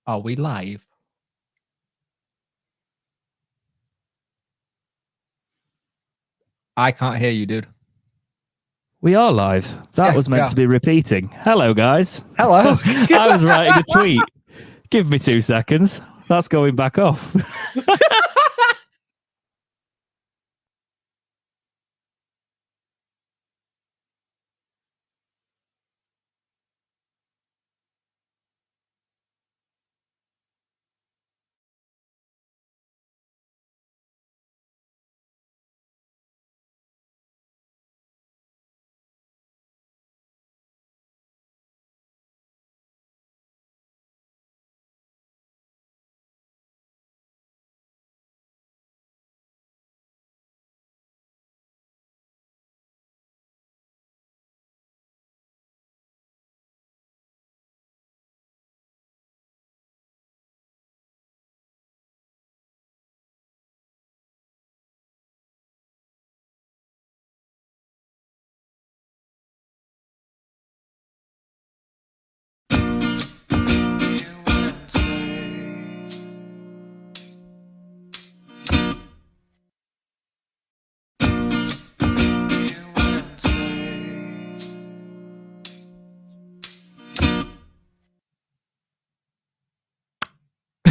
Are we live? I can't hear you, dude. We are live. That was meant to be repeating. Hello, guys. Hello. I was writing a tweet. Give me 2 seconds. That's going back off.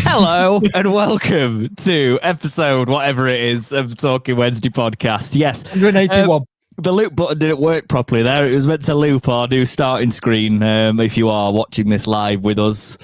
Hello and welcome to episode whatever it is of Talking Wednesday podcast. Yes, 181. The loop button didn't work properly there. It was meant to loop our new starting screen if you are watching this live with us.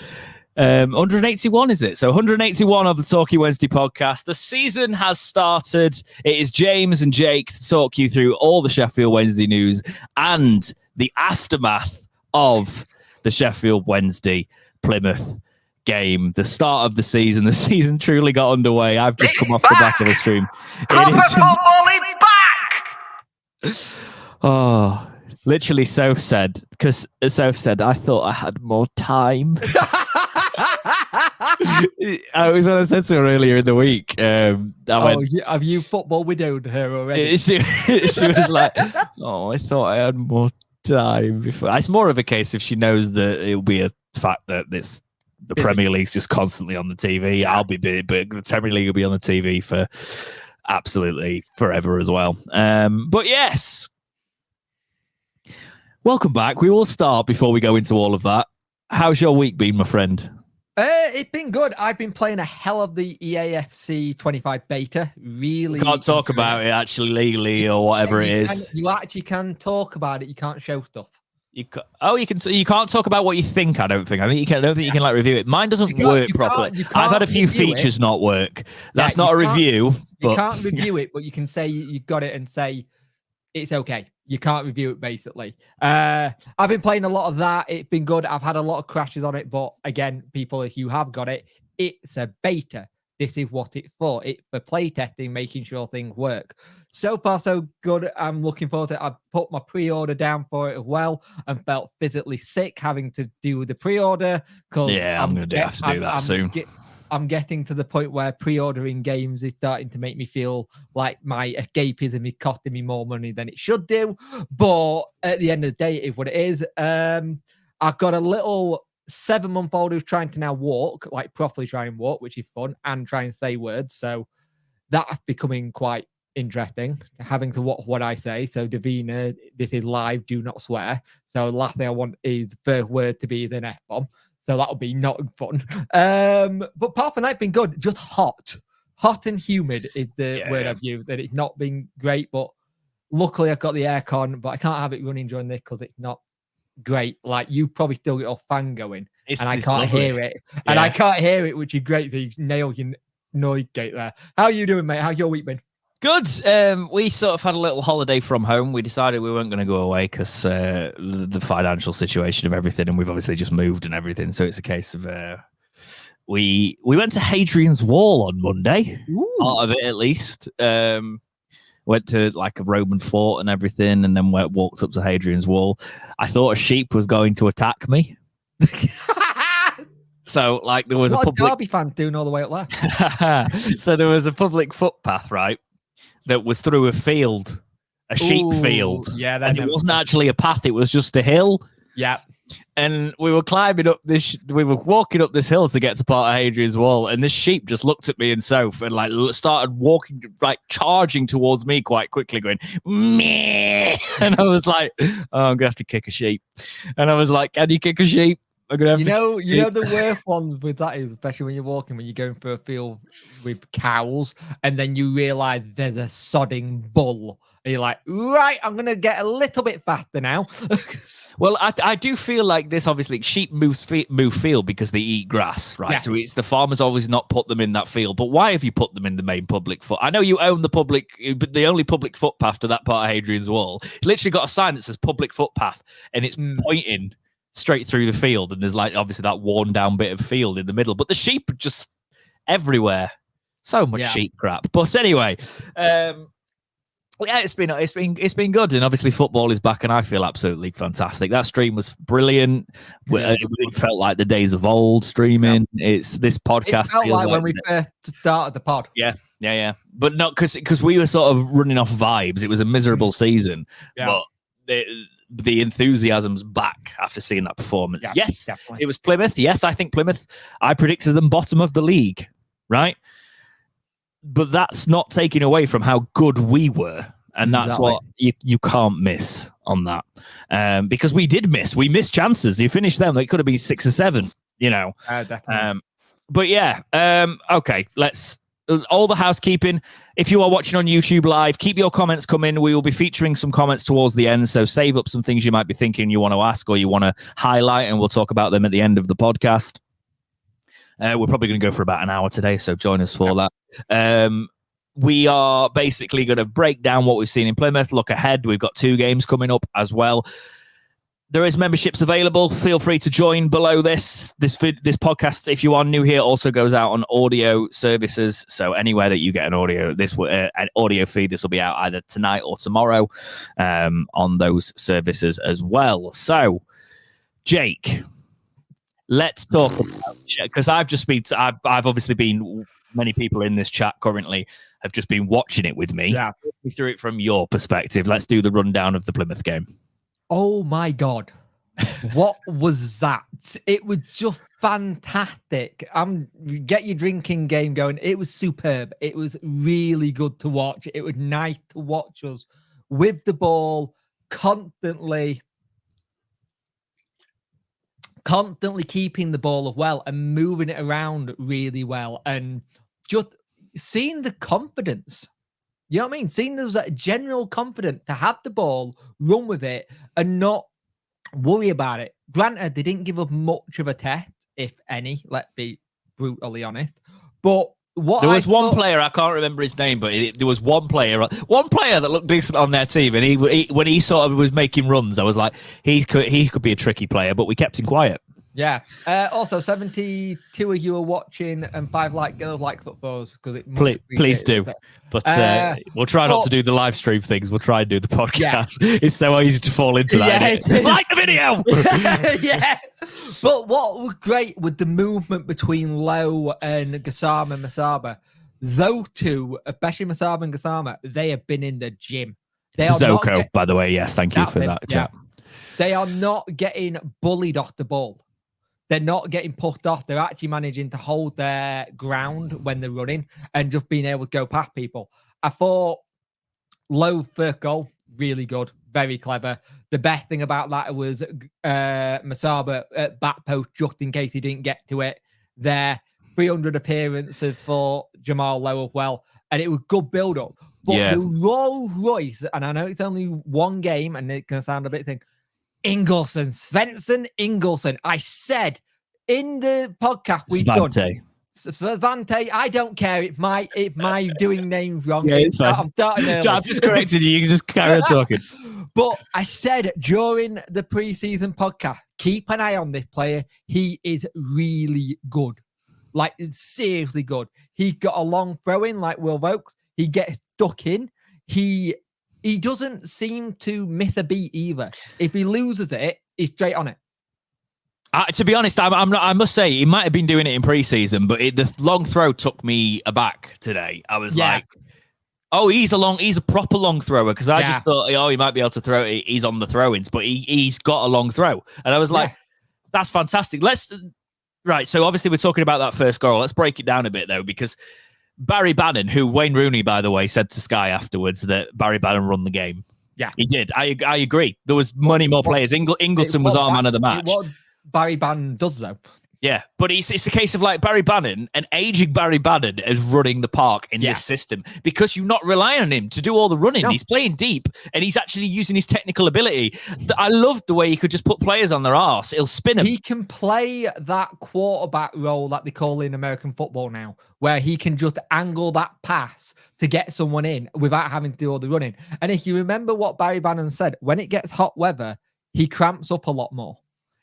181 is it? So 181 of the Talking Wednesday podcast. The season has started. It is James and Jake to talk you through all the Sheffield Wednesday news and the aftermath of the Sheffield Wednesday Plymouth game, the start of the season. The season truly got underway. I've just come off the back of the stream. Proper football is back! Oh, literally Soph said, because Soph said, I thought I had more time. It was when I said to her earlier in the week. Have you football widowed her already? She was like, oh, I thought I had more time before. It's more of a case if she knows that it'll be a fact that the Premier League's just constantly on the TV. I'll be big, but the Premier League will be on the TV for absolutely forever as well. But yes, welcome back. We will start before we go into all of that. How's your week been, my friend? It's been good. I've been playing a hell of the EAFC 25 beta. Really, can't talk about it actually legally or whatever it is. You actually can talk about it. You can't show stuff. You can't talk about what you think. I don't think you can like review it. Mine doesn't work properly. I've had a few features not work. That's not a review. You can't review it, but you can say you got it and say it's okay. You can't review it basically. I've been playing a lot of that. It's been good. I've had a lot of crashes on it, but again, people, if you have got it, it's a beta. This is what it's for. It's for play testing, making sure things work. So far, so good. I'm looking forward to it. I've put my pre-order down for it as well and felt physically sick having to do the pre-order. Yeah, I'm going to have to do that soon. I'm getting to the point where pre-ordering games is starting to make me feel like my escapism is costing me more money than it should do. But at the end of the day, it is what it is. I've got a little 7-month-old who's trying to now walk, like properly try and walk, which is fun, and try and say words. So that's becoming quite interesting, having to watch what I say. So Davina, this is live, do not swear. So the last thing I want is the word to be an F-bomb. So that'll be not fun. But apart from that, it's been good. Just hot and humid is the word I've used. And it's not been great, but luckily I've got the aircon, but I can't have it running during this because it's not great. Like you probably still get a fan going, and I can't hear it. And I can't hear it, which is great. So you nail your noise gate there. How are you doing, mate? How's your week been? Good. We sort of had a little holiday from home. We decided we weren't going to go away because the financial situation of everything, and we've obviously just moved and everything. So it's a case of we went to Hadrian's Wall on Monday. Ooh. Part of it, at least. Went to like a Roman fort and everything, and then walked up to Hadrian's Wall. I thought a sheep was going to attack me. So, like, there was a public Derby fan doing all the way up there. So there was a public footpath, right, that was through a field, a sheep field. Yeah, and it wasn't actually a path; it was just a hill. Yeah. And we were climbing up we were walking up this hill to get to part of Hadrian's Wall, and this sheep just looked at me and Soph and like started walking, like charging towards me quite quickly, going meh. And I was like, "Oh, I'm gonna have to kick a sheep." And I was like, "Can you kick a sheep?" I'm gonna have to. You know the worst ones with that is, especially when you're walking, when you're going for a field with cows, and then you realise there's a sodding bull, and you're like, right, I'm gonna get a little bit faster now. Well, I do feel like this. Obviously, sheep move field because they eat grass, right? Yeah. So it's the farmers always not put them in that field. But why have you put them in the main public foot? I know you own the public, but the only public footpath to that part of Hadrian's Wall, it's literally got a sign that says public footpath, and it's pointing straight through the field, and there's like obviously that worn down bit of field in the middle, but the sheep are just everywhere. So much sheep crap. But anyway, it's been good, and obviously football is back, and I feel absolutely fantastic. That stream was brilliant. It felt like the days of old streaming. It's this podcast. It felt like when we first started the pod. Yeah. But not because we were sort of running off vibes. It was a miserable season, but the enthusiasm's back after seeing that performance. Yeah, yes, definitely. It was Plymouth. Yes, I think Plymouth, I predicted them bottom of the league, right? But that's not taking away from how good we were. And that's what you can't miss on that. Because we did miss. We missed chances. You finished them. They could have been 6 or 7, you know. Definitely. But yeah, okay, let's... All the housekeeping. If you are watching on YouTube live, keep your comments coming. We will be featuring some comments towards the end, so save up some things you might be thinking you want to ask or you want to highlight, and we'll talk about them at the end of the podcast. We're probably going to go for about an hour today, so join us for that. We are basically going to break down what we've seen in Plymouth, look ahead. We've got 2 games coming up as well. There is memberships available. Feel free to join below this podcast. If you are new here, also goes out on audio services. So anywhere that you get an audio feed, this will be out either tonight or tomorrow on those services as well. So, Jake, let's talk about, because I've obviously been, many people in this chat currently have just been watching it with me. Yeah. Talk me through it from your perspective. Let's do the rundown of the Plymouth game. Oh my God. What was that? It was just fantastic. Get your drinking game going. It was superb. It was really good to watch. It was nice to watch us with the ball, constantly keeping the ball well and moving it around really well, and just seeing the confidence. You know what I mean? Seeing there's that general confidence to have the ball, run with it, and not worry about it. Granted, they didn't give us much of a test, if any, let's be brutally honest. But there was one player, I can't remember his name, but there was one player that looked decent on their team, and he when he sort of was making runs, I was like, he could be a tricky player, but we kept him quiet. Yeah. Also, 72 of you are watching, and 5 likes up for us, because please do. But we'll try not to do the live stream things. We'll try and do the podcast. Yeah. It's so easy to fall into that. Yeah, like the video. Yeah. But what was great with the movement between Lowe and Gassama Masaba, those two, especially Masaba and Gassama, they have been in the gym. Sissoko, by the way. Yes, thank you for that. Yeah. They are not getting bullied off the ball. They're not getting pushed off. They're actually managing to hold their ground when they're running and just being able to go past people. I thought Lowe first goal, really good, very clever. The best thing about that was Masaba at back post, just in case he didn't get to it. There, 300 appearances for Jamal Lowe as well. And it was good build-up. But the Rolls Royce, and I know it's only one game and it can sound a bit thing, Svensson Ingolson. I said in the podcast we've done. Svante, I don't care. It's my doing names wrong. Yeah, it's fine. I'm starting early. I'm just correcting you. You can just carry on talking. But I said during the preseason podcast, keep an eye on this player. He is really good. Like, seriously good. He got a long throw in like Will Vokes. He gets stuck in. He doesn't seem to miss a beat either. If he loses it, he's straight on it. To be honest, I must say he might have been doing it in preseason, but the long throw took me aback today. I was like, Oh, he's a proper long thrower, because I just thought, oh, he might be able to throw it. He's on the throw-ins, but he's got a long throw. And I was like, that's fantastic. Right, so obviously we're talking about that first goal. Let's break it down a bit, though, because Barry Bannon, who Wayne Rooney, by the way, said to Sky afterwards that Barry Bannon run the game. Yeah, he did. I agree. There was many more players. Ingleson was our man of the match. What Barry Bannon does, though. Yeah, but it's a case of like Barry Bannon, an aging Barry Bannon is running the park in this system, because you're not relying on him to do all the running. No. He's playing deep and he's actually using his technical ability. I love the way he could just put players on their arse. He'll spin them. He can play that quarterback role that they call in American football now, where he can just angle that pass to get someone in without having to do all the running. And if you remember what Barry Bannon said, when it gets hot weather, he cramps up a lot more.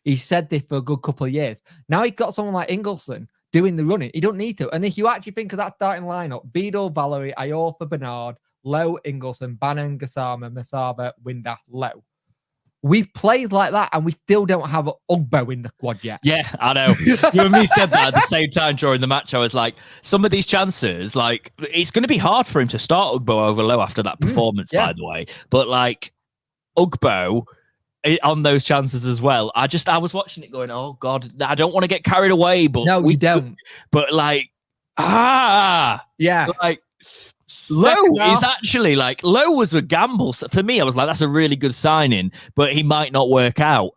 He said this for a good couple of years. Now he's got someone like Ingleson doing the running. He don't need to. And if you actually think of that starting lineup, Beadle, Valerie, Iorfa, Bernard, Lowe, Ingleson, Bannon, Gassama, Masaba, Windass, Lowe. We've played like that and we still don't have Ugbo in the squad yet. Yeah, I know. You and me said that at the same time during the match. I was like, some of these chances, like, it's going to be hard for him to start Ugbo over Lowe after that performance, by the way. But, like, Ugbo on those chances as well. I was watching it going, oh God, I don't want to get carried away, but no, we don't. But like, like Lowe is actually like, Lowe was a gamble. For me, I was like, that's a really good signing, but he might not work out.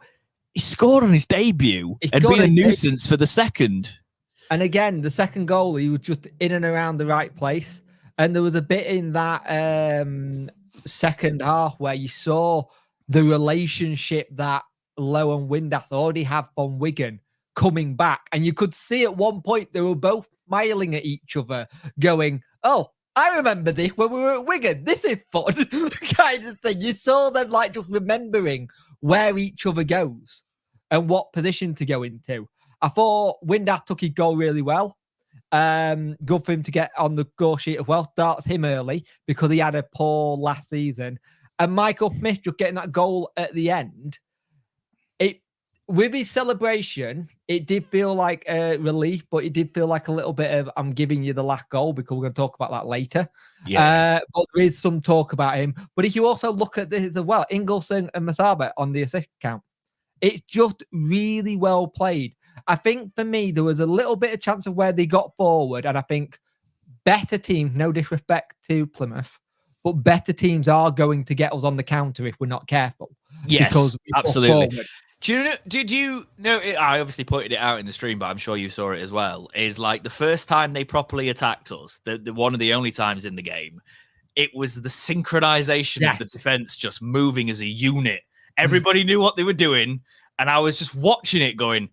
He scored on his debut and been a nuisance for the second. And again, the second goal, he was just in and around the right place. And there was a bit in that second half where you saw the relationship that Lowe and Windass already have from Wigan coming back. And you could see at one point they were both smiling at each other, going, oh, I remember this when we were at Wigan. This is fun, kind of thing. You saw them like just remembering where each other goes and what position to go into. I thought Windass took his goal really well. Good for him to get on the goal sheet as well. Starts him early because he had a poor last season. And Michael Smith just getting that goal at the end. With his celebration, it did feel like a relief, but it did feel like a little bit of, I'm giving you the last goal, because we're going to talk about that later. Yeah. But there is some talk about him. But if you also look at this as well, Ingleson and Masaba on the assist count, it's just really well played. I think for me, there was a little bit of chance of where they got forward. And I think better teams, no disrespect to Plymouth, but better teams are going to get us on the counter if we're not careful. Yes, because absolutely. Did you know? I obviously pointed it out in the stream, but I'm sure you saw it as well. Is like the first time they properly attacked us, the one of the only times in the game, it was the synchronization of the defense just moving as a unit. Everybody knew what they were doing, and I was just watching it going,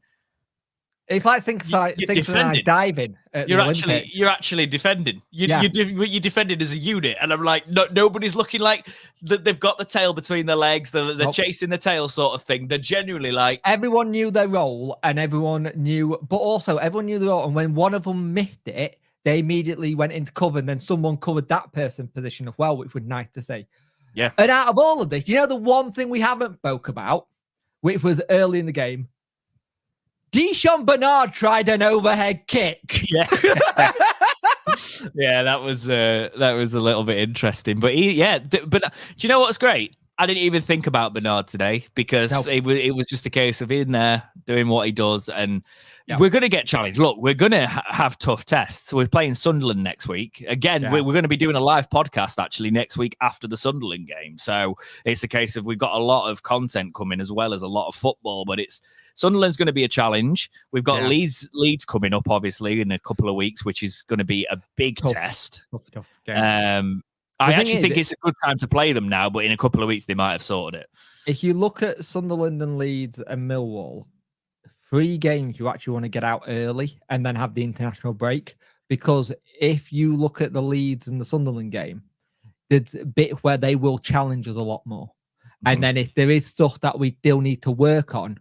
it's like synchronized diving. You're actually defending. You're defending as a unit, and I'm like, nobody's looking like they've got the tail between their legs. They're chasing the tail, sort of thing. They're genuinely like, everyone knew their role, and everyone knew the role. And when one of them missed it, they immediately went into cover, and then someone covered that person's position as well, which was nice to see. Yeah. And out of all of this, you know, the one thing we haven't spoke about, which was early in the game. Deshaun Bernard tried an overhead kick. Yeah, yeah, that was a little bit interesting. But but do you know what's great? I didn't even think about Bernard today, because it was just a case of in there doing what he does, and we're going to get challenged. Look, we're going to have tough tests. We're playing Sunderland next week. Again, we're going to be doing a live podcast actually next week after the Sunderland game. So it's a case of we've got a lot of content coming as well as a lot of football, but Sunderland's going to be a challenge. We've got Leeds coming up, obviously, in a couple of weeks, which is going to be a big test. Tough game. I actually think it's a good time to play them now, but in a couple of weeks, they might have sorted it. If you look at Sunderland and Leeds and Millwall, 3 games you actually want to get out early and then have the international break. Because if you look at the Leeds and the Sunderland game, there's a bit where they will challenge us a lot more. And then if there is stuff that we still need to work on,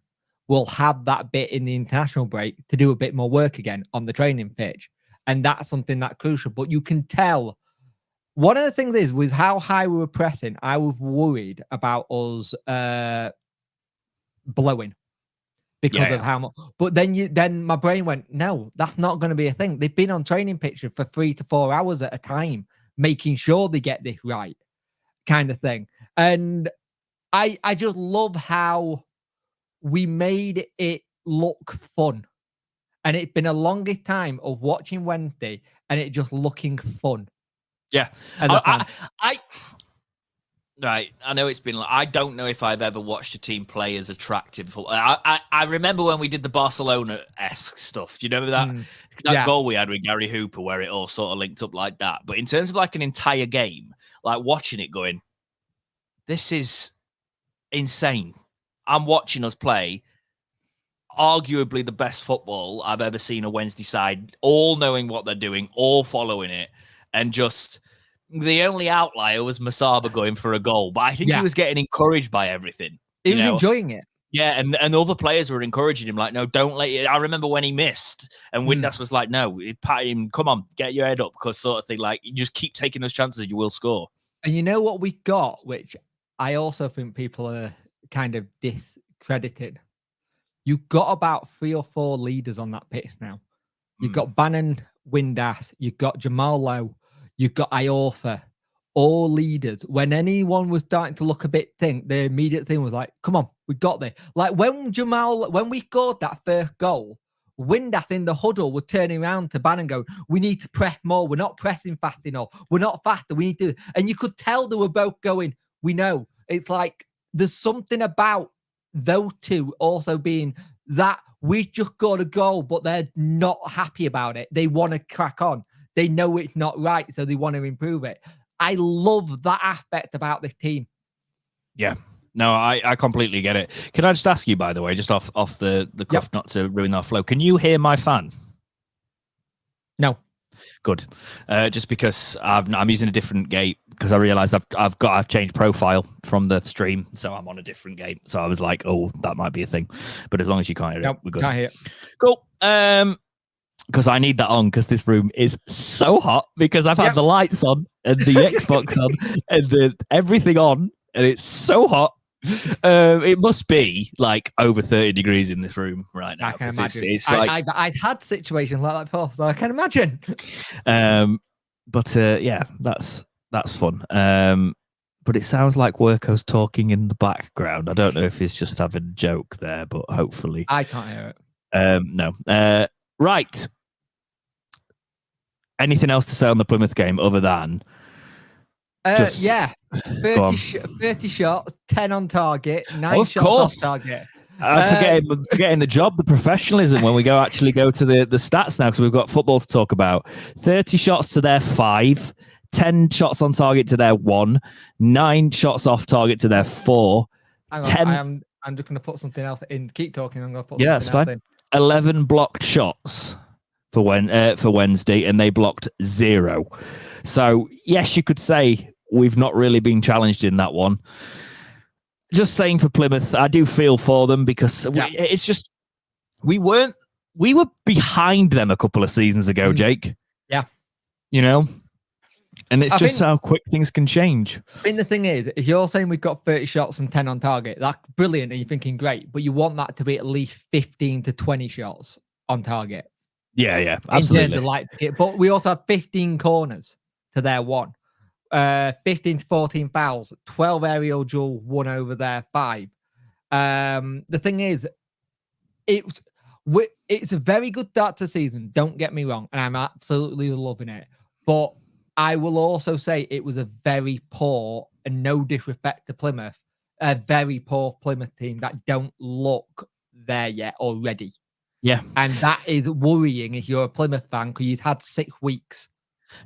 we'll have that bit in the international break to do a bit more work again on the training pitch. And that's something that's crucial. But you can tell, one of the things is with how high we were pressing, I was worried about us blowing because of how much. But then my brain went, no, that's not going to be a thing. They've been on training pitches for 3 to 4 hours at a time making sure they get this right, kind of thing. And I just love how we made it look fun. And it's been a longer time of watching Wednesday and it just looking fun. Yeah. I Right. I know it's been like, I don't know if I've ever watched a team play as attractive. I remember when we did the Barcelona-esque stuff. Do you remember that goal we had with Gary Hooper where it all sort of linked up like that? But in terms of like an entire game, like watching it going, this is insane. I'm watching us play arguably the best football I've ever seen a Wednesday side, all knowing what they're doing, all following it, and just... The only outlier was Masaba going for a goal, but I think he was getting encouraged by everything. He was enjoying it. Yeah, and other players were encouraging him, like, no, don't let it. I remember when he missed, and Windass was like, no, pat him, come on, get your head up, because sort of thing, like, you just keep taking those chances, you will score. And you know what we got, which I also think people are kind of discredited? You got about 3 or 4 leaders on that pitch now. You've got Bannon, Windass, you've got Jamal Lowe, you've got Iorfa, all leaders. When anyone was starting to look a bit thin, the immediate thing was like, come on, we got this. Like when we scored that first goal, Windass in the huddle was turning around to Bannon going, we need to press more. We're not pressing fast enough. We're not faster. We need to. And you could tell they were both going, we know. It's like there's something about those two also being that we just got a goal, but they're not happy about it. They want to crack on. They know it's not right, so they want to improve it. I love that aspect about this team. Yeah. No, I completely get it. Can I just ask you, by the way, just off the cuff, not to ruin our flow, can you hear my fan? No. Good. Just because I'm using a different gate because I realized I've changed profile from the stream, so I'm on a different gate. So I was like, oh, that might be a thing. But as long as you can't hear it, we're good. Can't hear it. Cool. Because I need that on because this room is so hot because I've had the lights on and the Xbox on and everything on, and it's so hot. It must be like over 30 degrees in this room right now. I can imagine. It's like, I've had situations like that before, so I can imagine. But yeah, that's fun. But it sounds like Worko's talking in the background. I don't know if he's just having a joke there, but hopefully I can't hear it. No. Right. Anything else to say on the Plymouth game other than? 30 shots, 10 on target, 9 shots off target. I'm forgetting the job, the professionalism when we actually go to the stats now because we've got football to talk about. 30 shots to their 5, 10 shots on target to their 1, 9 shots off target to their 4. Hang on, I'm just going to put something else in. Keep talking. I'm going to put something else fine. in. 11 blocked shots for Wednesday, and they blocked 0. So yes, you could say we've not really been challenged in that one. Just saying for Plymouth, I do feel for them because it's just we were behind them a couple of seasons ago, Jake. Yeah, you know. And it's just how quick things can change. I think the thing is, if you're saying we've got 30 shots and 10 on target, that's brilliant, and you're thinking great, but you want that to be at least 15 to 20 shots on target. Yeah, absolutely. But we also have 15 corners to their 1, 15 to 14 fouls, 12 aerial duel, 1 over their 5. The thing is, it's a very good start to the season. Don't get me wrong, and I'm absolutely loving it, but I will also say it was a very poor, and no disrespect to Plymouth, a very poor Plymouth team that don't look there yet already. Yeah. And that is worrying if you're a Plymouth fan because you've had 6 weeks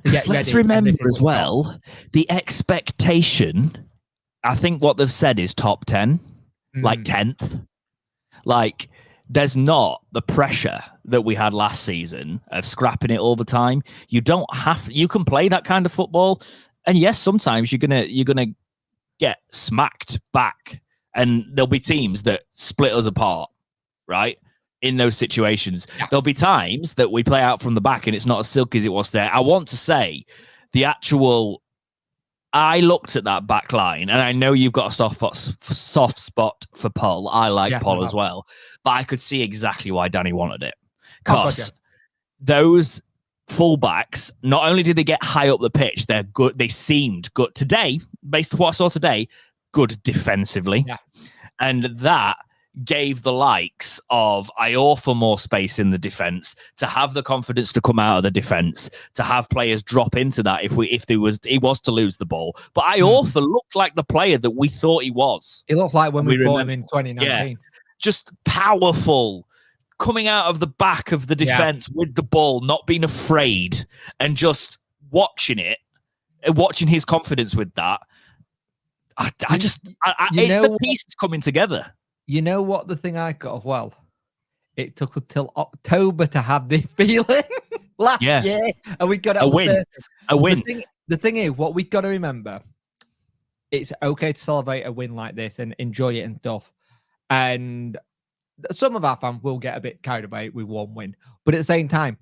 to get ready. Let's remember as well, the expectation, I think what they've said is top 10, like 10th. Like, there's not the pressure that we had last season of scrapping it all the time. You don't have. You can play that kind of football, and yes, sometimes you're gonna get smacked back, and there'll be teams that split us apart, right? In those situations, there'll be times that we play out from the back, and it's not as silky as it was there. I want to say the actual. I looked at that back line, and I know you've got a soft spot for Paul. I like Paul as well, but I could see exactly why Danny wanted it. Because those fullbacks, not only did they get high up the pitch, they're good. They seemed good today, based on what I saw today, good defensively. Yeah. And that gave the likes of Iorfa more space in the defence, to have the confidence to come out of the defence, to have players drop into that if he was to lose the ball. But Iorfa looked like the player that we thought he was. It looked like when we bought him in 2019. Yeah, just powerful, coming out of the back of the defence with the ball, not being afraid, and just watching it, and watching his confidence with that. It's the pieces coming together. You know what the thing I got as well? It took until October to have this feeling last year, and we got it. A win. The thing is, what we got to remember, it's okay to celebrate a win like this and enjoy it and stuff. And some of our fans will get a bit carried away with one win, but at the same time,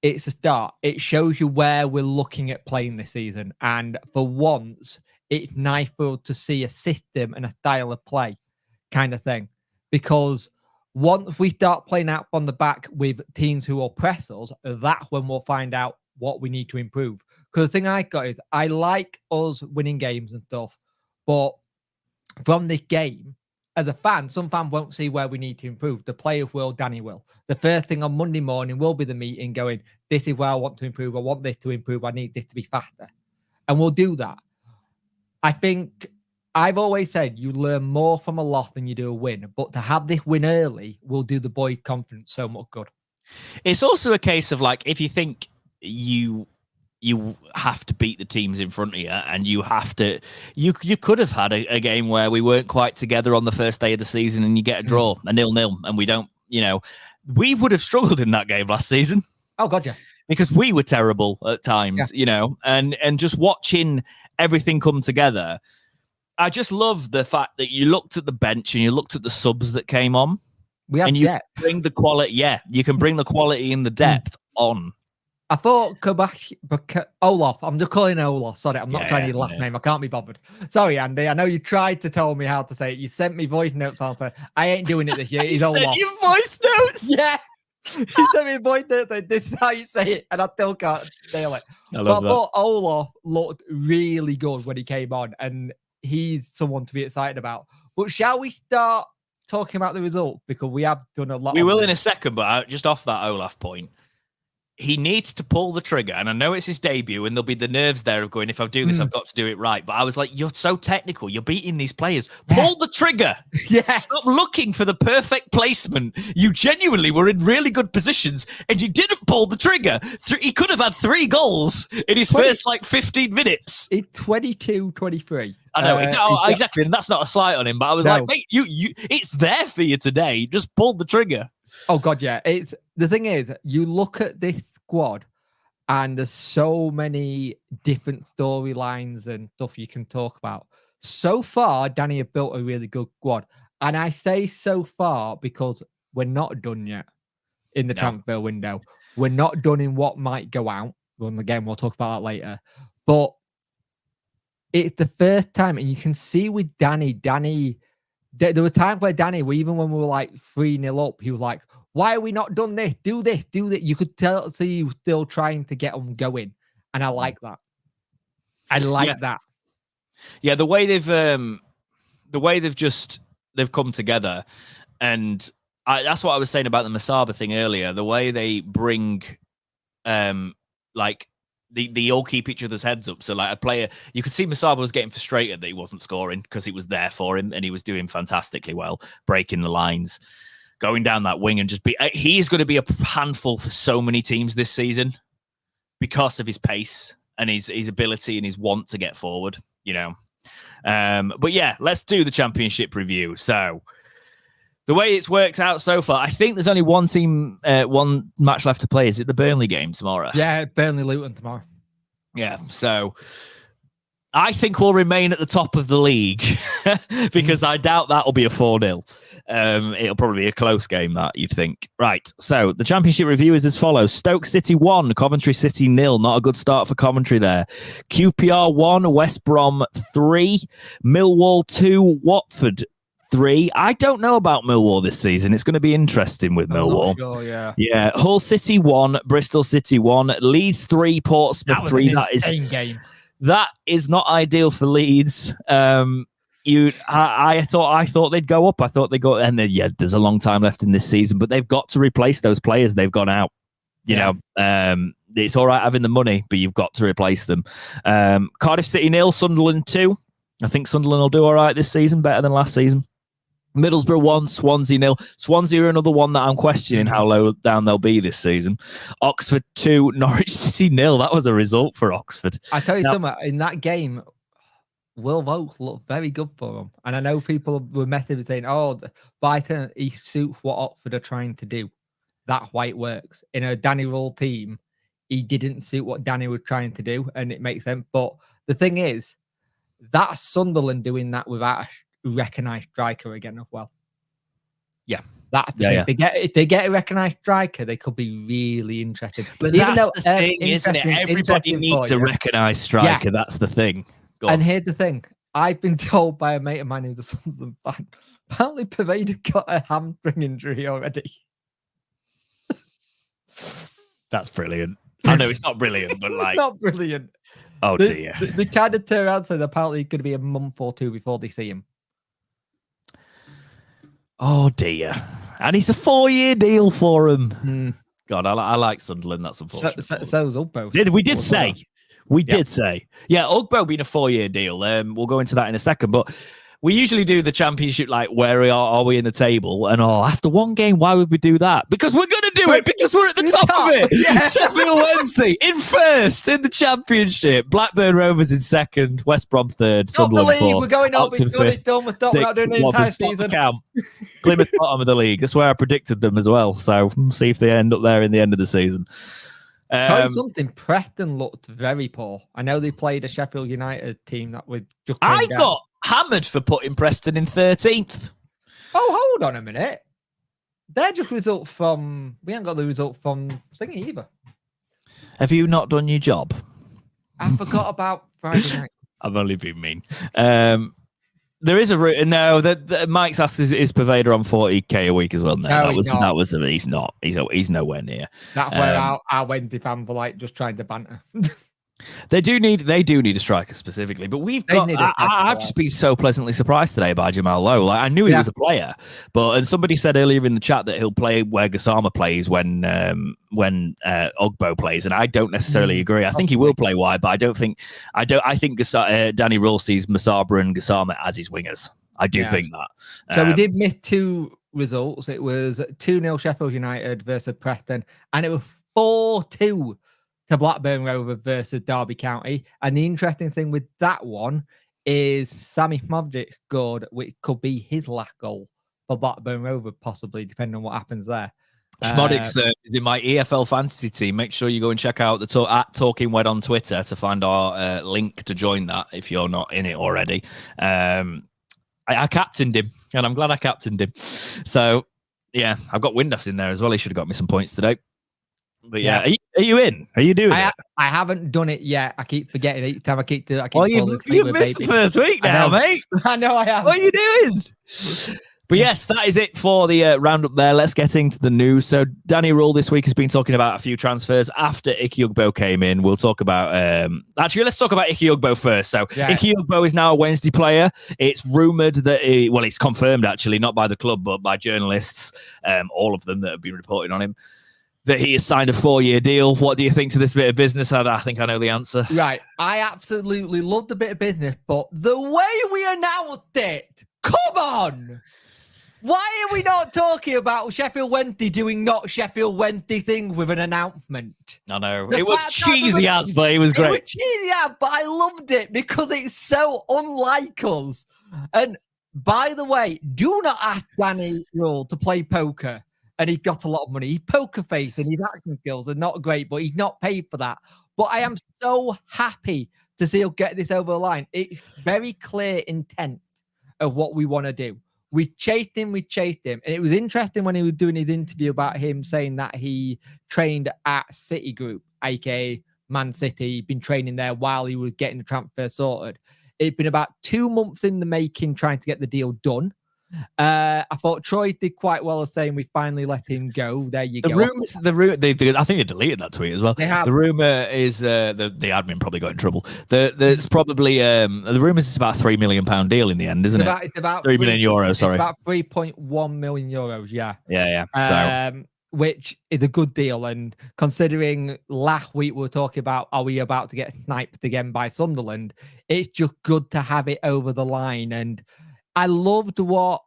it's a start. It shows you where we're looking at playing this season, and for once, it's nice for us to see a system and a style of play kind of thing, because once we start playing out on the back with teams who will press us, that's when we'll find out what we need to improve. Because the thing I got is, I like us winning games and stuff, but from this game, as a fan, some fans won't see where we need to improve. The players will, Danny will. The first thing on Monday morning will be the meeting going, this is where I want to improve. I want this to improve. I need this to be faster. And we'll do that. I think I've always said you learn more from a loss than you do a win, but to have this win early will do the boys' confidence so much good. It's also a case of, like, if you think you have to beat the teams in front of you, and you have to, you could have had a game where we weren't quite together on the first day of the season, and you get a draw, a 0-0, and we don't, we would have struggled in that game last season. Oh God, yeah. Because we were terrible at times, and just watching everything come together. I just love the fact that you looked at the bench and you looked at the subs that came on. We have depth. Bring the quality. Yeah, you can bring the quality and the depth on. I thought Olaf. I'm just calling Olaf. Sorry, I'm not trying to use last name. I can't be bothered. Sorry, Andy. I know you tried to tell me how to say it. You sent me voice notes. I ain't doing it this year. He's Olaf. You voice notes? Yeah. He sent me a voice note saying, this is how you say it, and I still can't nail it. I thought Olaf looked really good when he came on, and he's someone to be excited about. But shall we start talking about the result? Because we have done a lot. We will in a second, but just off that Olaf point, he needs to pull the trigger. And I know it's his debut, and there'll be the nerves there of going, if I do this, I've got to do it right. But I was like, you're so technical. You're beating these players. Pull the trigger. Yes. Stop looking for the perfect placement. You genuinely were in really good positions, and you didn't pull the trigger. He could have had 3 goals in his first 15 minutes. It's 22-23. I know, exactly. And that's not a slight on him, but I was like, mate, you, it's there for you today. Just pull the trigger. Oh God, yeah. It's the thing is, you look at this squad, and there's so many different storylines and stuff you can talk about. So far, Danny have built a really good squad, and I say so far because we're not done yet in the transfer window. We're not done in what might go out. Well, again, we'll talk about that later. But it's the first time, and you can see with Danny. There were times where Danny, even when we were like 3-0 up, he was like, why are we not done this? Do this, do that. You could see he was still trying to get them going. And I like that. That. Yeah, the way they've come together. And that's what I was saying about the Masaba thing earlier. The way they bring, they all keep each other's heads up. So like a player, you could see Masaba was getting frustrated that he wasn't scoring because it was there for him, and he was doing fantastically well, breaking the lines, going down that wing, and he's going to be a handful for so many teams this season because of his pace and his ability and his want to get forward, But yeah, let's do the championship review. So the way it's worked out so far, I think there's only one match left to play. Is it the Burnley game tomorrow? Yeah, Burnley-Luton tomorrow. Yeah, so I think we'll remain at the top of the league because I doubt that'll be a 4-0. It'll probably be a close game, that you'd think. Right, so the championship review is as follows. Stoke City 1, Coventry City 0. Not a good start for Coventry there. QPR 1, West Brom 3, Millwall 2, Watford 3. I don't know about Millwall this season. It's going to be interesting with Millwall. Sure, yeah. Yeah. Hull City 1, Bristol City 1, Leeds 3, Portsmouth 3. That is insane game. That is not ideal for Leeds. I thought they'd go up. I thought they'd go, and then there's a long time left in this season, but they've got to replace those players. They've gone out. You know, it's all right having the money, but you've got to replace them. Cardiff City 0, Sunderland 2. I think Sunderland will do all right this season, better than last season. Middlesbrough 1, Swansea 0. Swansea are another one that I'm questioning how low down they'll be this season. Oxford 2, Norwich City 0. That was a result for Oxford. I tell you something, in that game, Will Vogt looked very good for them. And I know people were messaging saying, Brighton, he suits what Oxford are trying to do. That's why it works. In a Danny Rule team, he didn't suit what Danny was trying to do, and it makes sense. But the thing is, that's Sunderland doing that without a recognised striker again as well. Yeah. That's the thing. If they get a recognised striker, they could be really interested. But even that's the thing, isn't it? Everybody needs a recognised striker. Yeah. That's the thing. And here's the thing. I've been told by a mate of mine who's a Sunderland fan, apparently Pervada got a hamstring injury already. That's brilliant. I know it's not brilliant, but like... not brilliant. Oh, dear. They kind of turn around and say apparently it's going to be a month or two before they see him. Oh, dear. And it's a 4-year deal for him. God, I like Sunderland. That's unfortunate. So's Ugbo. We did say. Yeah, Ugbo being a 4-year deal. We'll go into that in a second. But we usually do the championship, like, where are we in the table? And after one game, why would we do that? Because we're going to do it, because we're at the top of it. Yeah. Sheffield Wednesday in first in the championship. Blackburn Rovers in second. West Brom third. Sunderland the league. fourth. We're going up. We're done. We're not doing the entire season. Plymouth bottom of the league. That's where I predicted them as well. So we'll see if they end up there in the end of the season. Preston looked very poor. I know they played a Sheffield United team that would just. I got hammered for putting Preston in 13th. Oh, hold on a minute. They're just result from. We haven't got the result from thingy either. Have you not done your job? I forgot about Friday night. I've only been mean. There is a route. No, that Mike's asked is Pervada on 40k a week as well. No, that was he's not. He's nowhere near. That's where our Wednesday fans were like just trying to banter. They do need a striker specifically, but I've just been so pleasantly surprised today by Jamal Lowe. Like I knew he was a player, and somebody said earlier in the chat that he'll play where Gassama plays when Ugbo plays, and I don't necessarily agree. I think he will play wide, but I think Danny Rule sees Masaba and Gassama as his wingers. I do think that. So we did miss 2 results. It was 2-0 Sheffield United versus Preston, and it was 4-2. To Blackburn Rovers versus Derby County. And the interesting thing with that one is Sammy Smodric scored, which could be his last goal for Blackburn Rovers, possibly, depending on what happens there. Schmodic is in my EFL fantasy team. Make sure you go and check out at Talking Wed on Twitter to find our link to join that if you're not in it already. I captained him, and I'm glad I captained him. So, yeah, I've got Windass in there as well. He should have got me some points today. But yeah, are you in? Are you doing it? I haven't done it yet. I keep forgetting each time I keep doing it. You've missed the first week now, mate. I know I have. What are you doing? But yes, that is it for the roundup there. Let's get into the news. So Danny Rule this week has been talking about a few transfers after Ike Ugbo came in. We'll talk about... actually, let's talk about Ike Ugbo first. So Ike Ugbo is now a Wednesday player. It's rumoured that... it's confirmed, actually, not by the club, but by journalists, all of them that have been reporting on him, that he has signed a 4-year deal. What do you think to this bit of business? I think I know the answer. Right. I absolutely love the bit of business, but the way we announced it, come on! Why are we not talking about Sheffield Wednesday doing not Sheffield Wednesday things with an announcement? I know. It was cheesy as, but it was great. It was cheesy as, but I loved it because it's so unlike us. And by the way, do not ask Danny Rule to play poker. And he's got a lot of money. He's poker face and his acting skills are not great, but he's not paid for that. But I am so happy to see he'll get this over the line. It's very clear intent of what we want to do. We chased him. And it was interesting when he was doing his interview about him saying that he trained at City Group, aka Man City. He'd been training there while he was getting the transfer sorted. It'd been about 2 months in the making trying to get the deal done. I thought Troy did quite well of saying we finally let him go. There you go. I think they deleted that tweet as well. They have. The rumor is the admin probably got in trouble. It's probably the rumors is about £3 million deal in the end, isn't it? It's about €3 million. Sorry, it's about 3.1 million euros. Yeah. Yeah. So. Which is a good deal, and considering last week we were talking about are we about to get sniped again by Sunderland, it's just good to have it over the line. And I loved what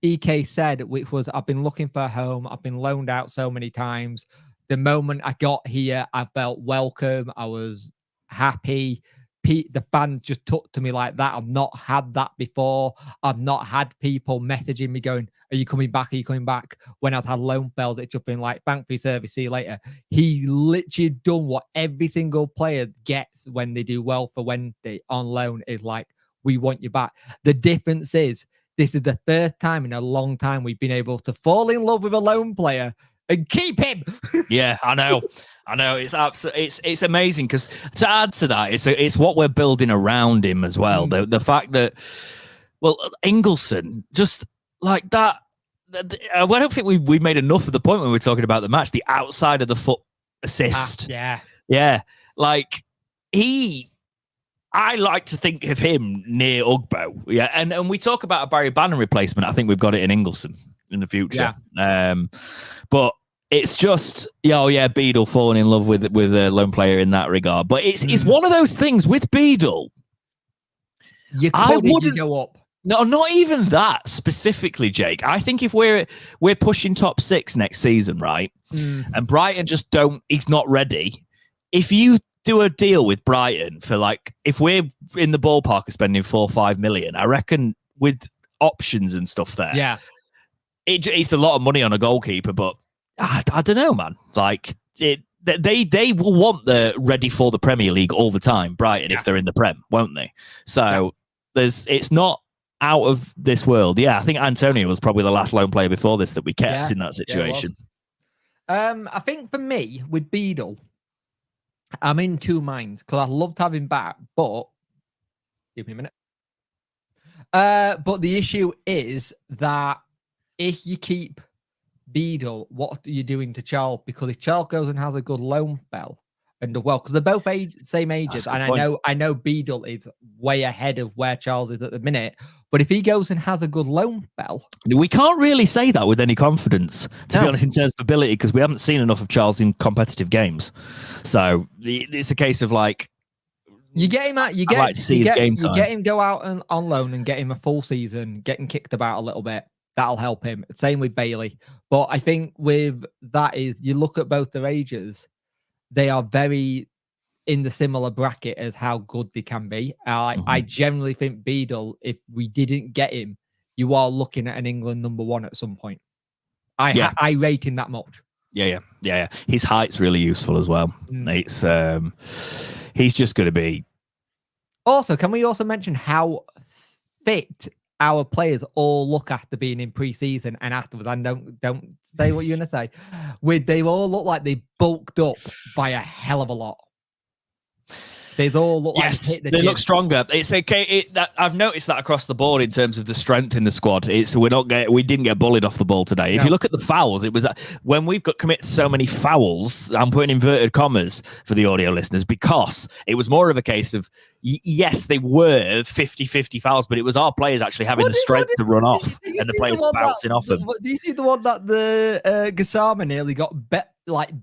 EK said, which was I've been looking for a home, I've been loaned out so many times. The moment I got here, I felt welcome, I was happy. The fans just took to me like that. I've not had that before. I've not had people messaging me going, are you coming back? Are you coming back? When I've had loan spells, it's just been like, thank for your service, see you later. He literally done what every single player gets when they do well for Wednesday on loan is like, we want you back. The difference is this is the first time in a long time we've been able to fall in love with a loan player and keep him. Yeah, I know. It's absolutely it's amazing because to add to that, it's what we're building around him as well. The fact that Ingelsson just like that. I don't think we made enough of the point when we were talking about the match. The outside of the foot assist, yeah. Like I like to think of him near Ugbo, yeah. And we talk about a Barry Bannon replacement. I think we've got it in Ingelsson in the future. Yeah. But it's just, Beadle falling in love with a lone player in that regard. But it's one of those things with Beadle. I wouldn't go up. No, not even that specifically, Jake. I think if we're pushing top 6 next season, right? And Brighton just he's not ready. If you do a deal with Brighton for like, if we're in the ballpark of spending 4 or 5 million, I reckon with options and stuff there. Yeah. It's a lot of money on a goalkeeper, but I don't know, man. Like they will want the ready for the Premier League all the time, Brighton, if they're in the Prem, won't they? So it's not out of this world. Yeah, I think Antonio was probably the last lone player before this that we kept in that situation. I think for me with Beadle, I'm in two minds because I loved having back, but give me a minute. But the issue is that if you keep Beadle, what are you doing to Charles? Because if Charles goes and has a good loan spell and because they're both same ages, and I know Beadle is way ahead of where Charles is at the minute. But if he goes and has a good loan spell, we can't really say that with any confidence, to be honest, in terms of ability, because we haven't seen enough of Charles in competitive games. So it's a case of like you get him out, you get him go out and on loan and get him a full season, getting kicked about a little bit. That'll help him. Same with Bailey. But I think with that is you look at both their ages, they are very in the similar bracket as how good they can be. I generally think Beadle, if we didn't get him, you are looking at an England number 1 at some point. I rate him that much. Yeah. His height's really useful as well. It's he's just going to be. Also, can we also mention how fit our players all look after being in pre-season and afterwards? And don't say what you're going to say. They all look like they bulked up by a hell of a lot. They all look like they look stronger. It's okay. I've noticed that across the board in terms of the strength in the squad. We didn't get bullied off the ball today. If you look at the fouls, it was when we've got committed so many fouls. I'm putting inverted commas for the audio listeners because it was more of a case of yes, they were 50-50 fouls, but it was our players actually having the strength to run off and the players bouncing off them. Do you see the one that the Gassama nearly got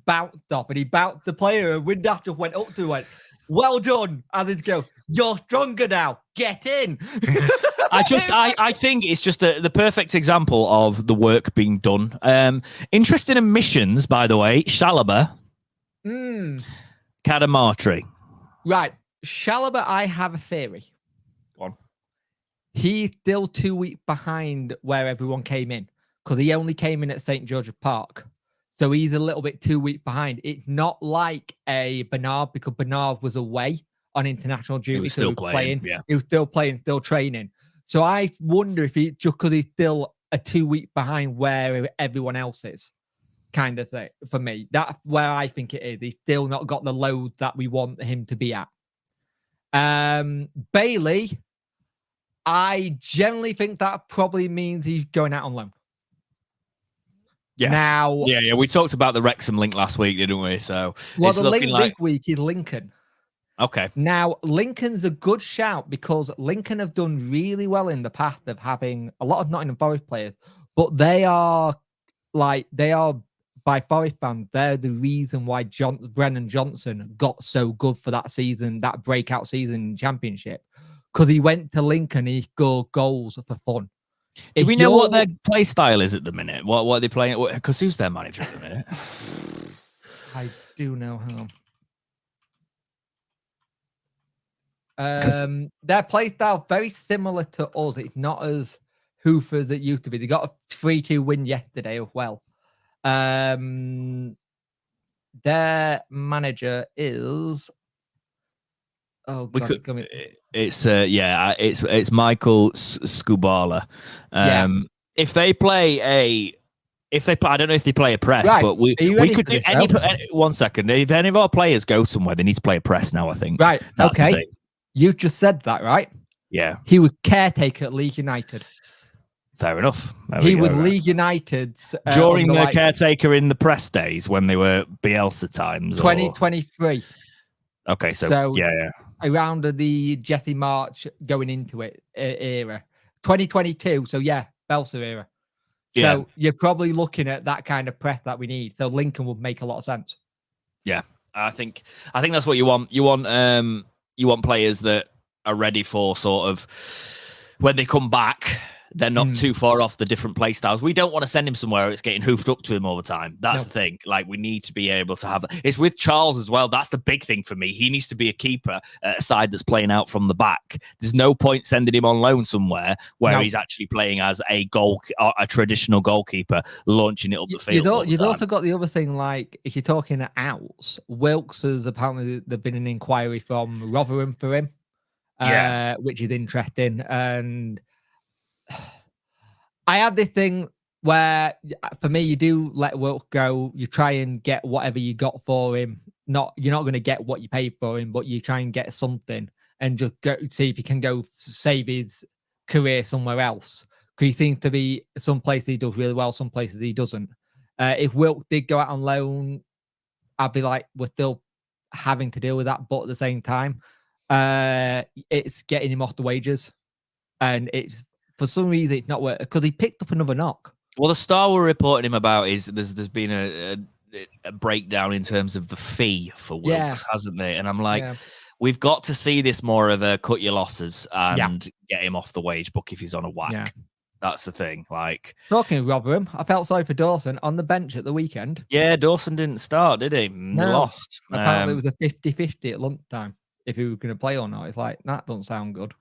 bounced off, and he bounced the player, and Windass just went up to him and went, well done. And then go, you're stronger now. Get in. I think it's just the perfect example of the work being done. Interesting omissions, by the way. Chalobah. Cadamartri. Right. Chalobah, I have a theory. Go on. He's still 2 weeks behind where everyone came in because he only came in at St. George's Park. So he's a little bit 2 weeks behind. It's not like a Bernard because Bernard was away on international duty. He was still playing. Yeah. He was still playing, still training. So I wonder if just because he's still a 2 week behind where everyone else is, kind of thing for me. That's where I think it is. He's still not got the load that we want him to be at. Bailey, I generally think that probably means he's going out on loan. Yes. Now, yeah. We talked about the Wrexham link last week, didn't we? So well, it's the looking link like this week is Lincoln. okay. Now, Lincoln's a good shout because Lincoln have done really well in the past of having a lot of Nottingham Forest players, but they are by Forest fans, they're the reason why Brennan Johnson got so good for that season, that breakout season in Championship, because he went to Lincoln and he scored goals for fun. Do we know what their play style is at the minute? What are they playing? Because who's their manager at the minute? I do know how. Their play style very similar to us. It's not as hoof as it used to be. They got a 3-2 win yesterday as well. Their manager is it's Michael Skubala. If they play I don't know if they play a press, right. but we could do any 1 second. If any of our players go somewhere, they need to play a press now, I think. Right. That's okay. You just said that, right? Yeah. He was caretaker at Leeds United. Fair enough. He was Leeds United's during the caretaker in the press days when they were Bielsa times. 2023. Okay, so yeah. Around the Jesse March going into it era. 2022. So yeah, Bielsa era. Yeah. So you're probably looking at that kind of press that we need. So Lincoln would make a lot of sense. Yeah, I think that's what you want. You want players that are ready for sort of when they come back. They're not too far off the different play styles. We don't want to send him somewhere where it's getting hoofed up to him all the time. That's the thing. Like, we need to be able to have it's with Charles as well. That's the big thing for me. He needs to be a keeper at a side that's playing out from the back. There's no point sending him on loan somewhere where he's actually playing as a traditional goalkeeper, launching it up the field. You've also got the other thing, like, if you're talking outs, Wilkes has apparently there's been an inquiry from Rotherham for him, which is interesting. And I have this thing where, for me, you do let Wilkes go. You try and get whatever you got for him. You're not going to get what you paid for him, but you try and get something and just go see if you can go save his career somewhere else. Because he seems to be some places he does really well, some places he doesn't. If Wilkes did go out on loan, I'd be like, we're still having to deal with that. But at the same time, it's getting him off the wages, and it's. For some reason, it's not working because he picked up another knock. Well, the Star were reporting him about is there's been a breakdown in terms of the fee for Wilkes, hasn't there? And I'm like, we've got to see this more of a cut your losses and get him off the wage book if he's on a whack. Yeah. That's the thing. Like, talking of Rotherham, I felt sorry for Dawson on the bench at the weekend. Yeah, Dawson didn't start, did he? No. They lost. Apparently, it was a 50-50 at lunchtime if he was going to play or not. It's like, that doesn't sound good.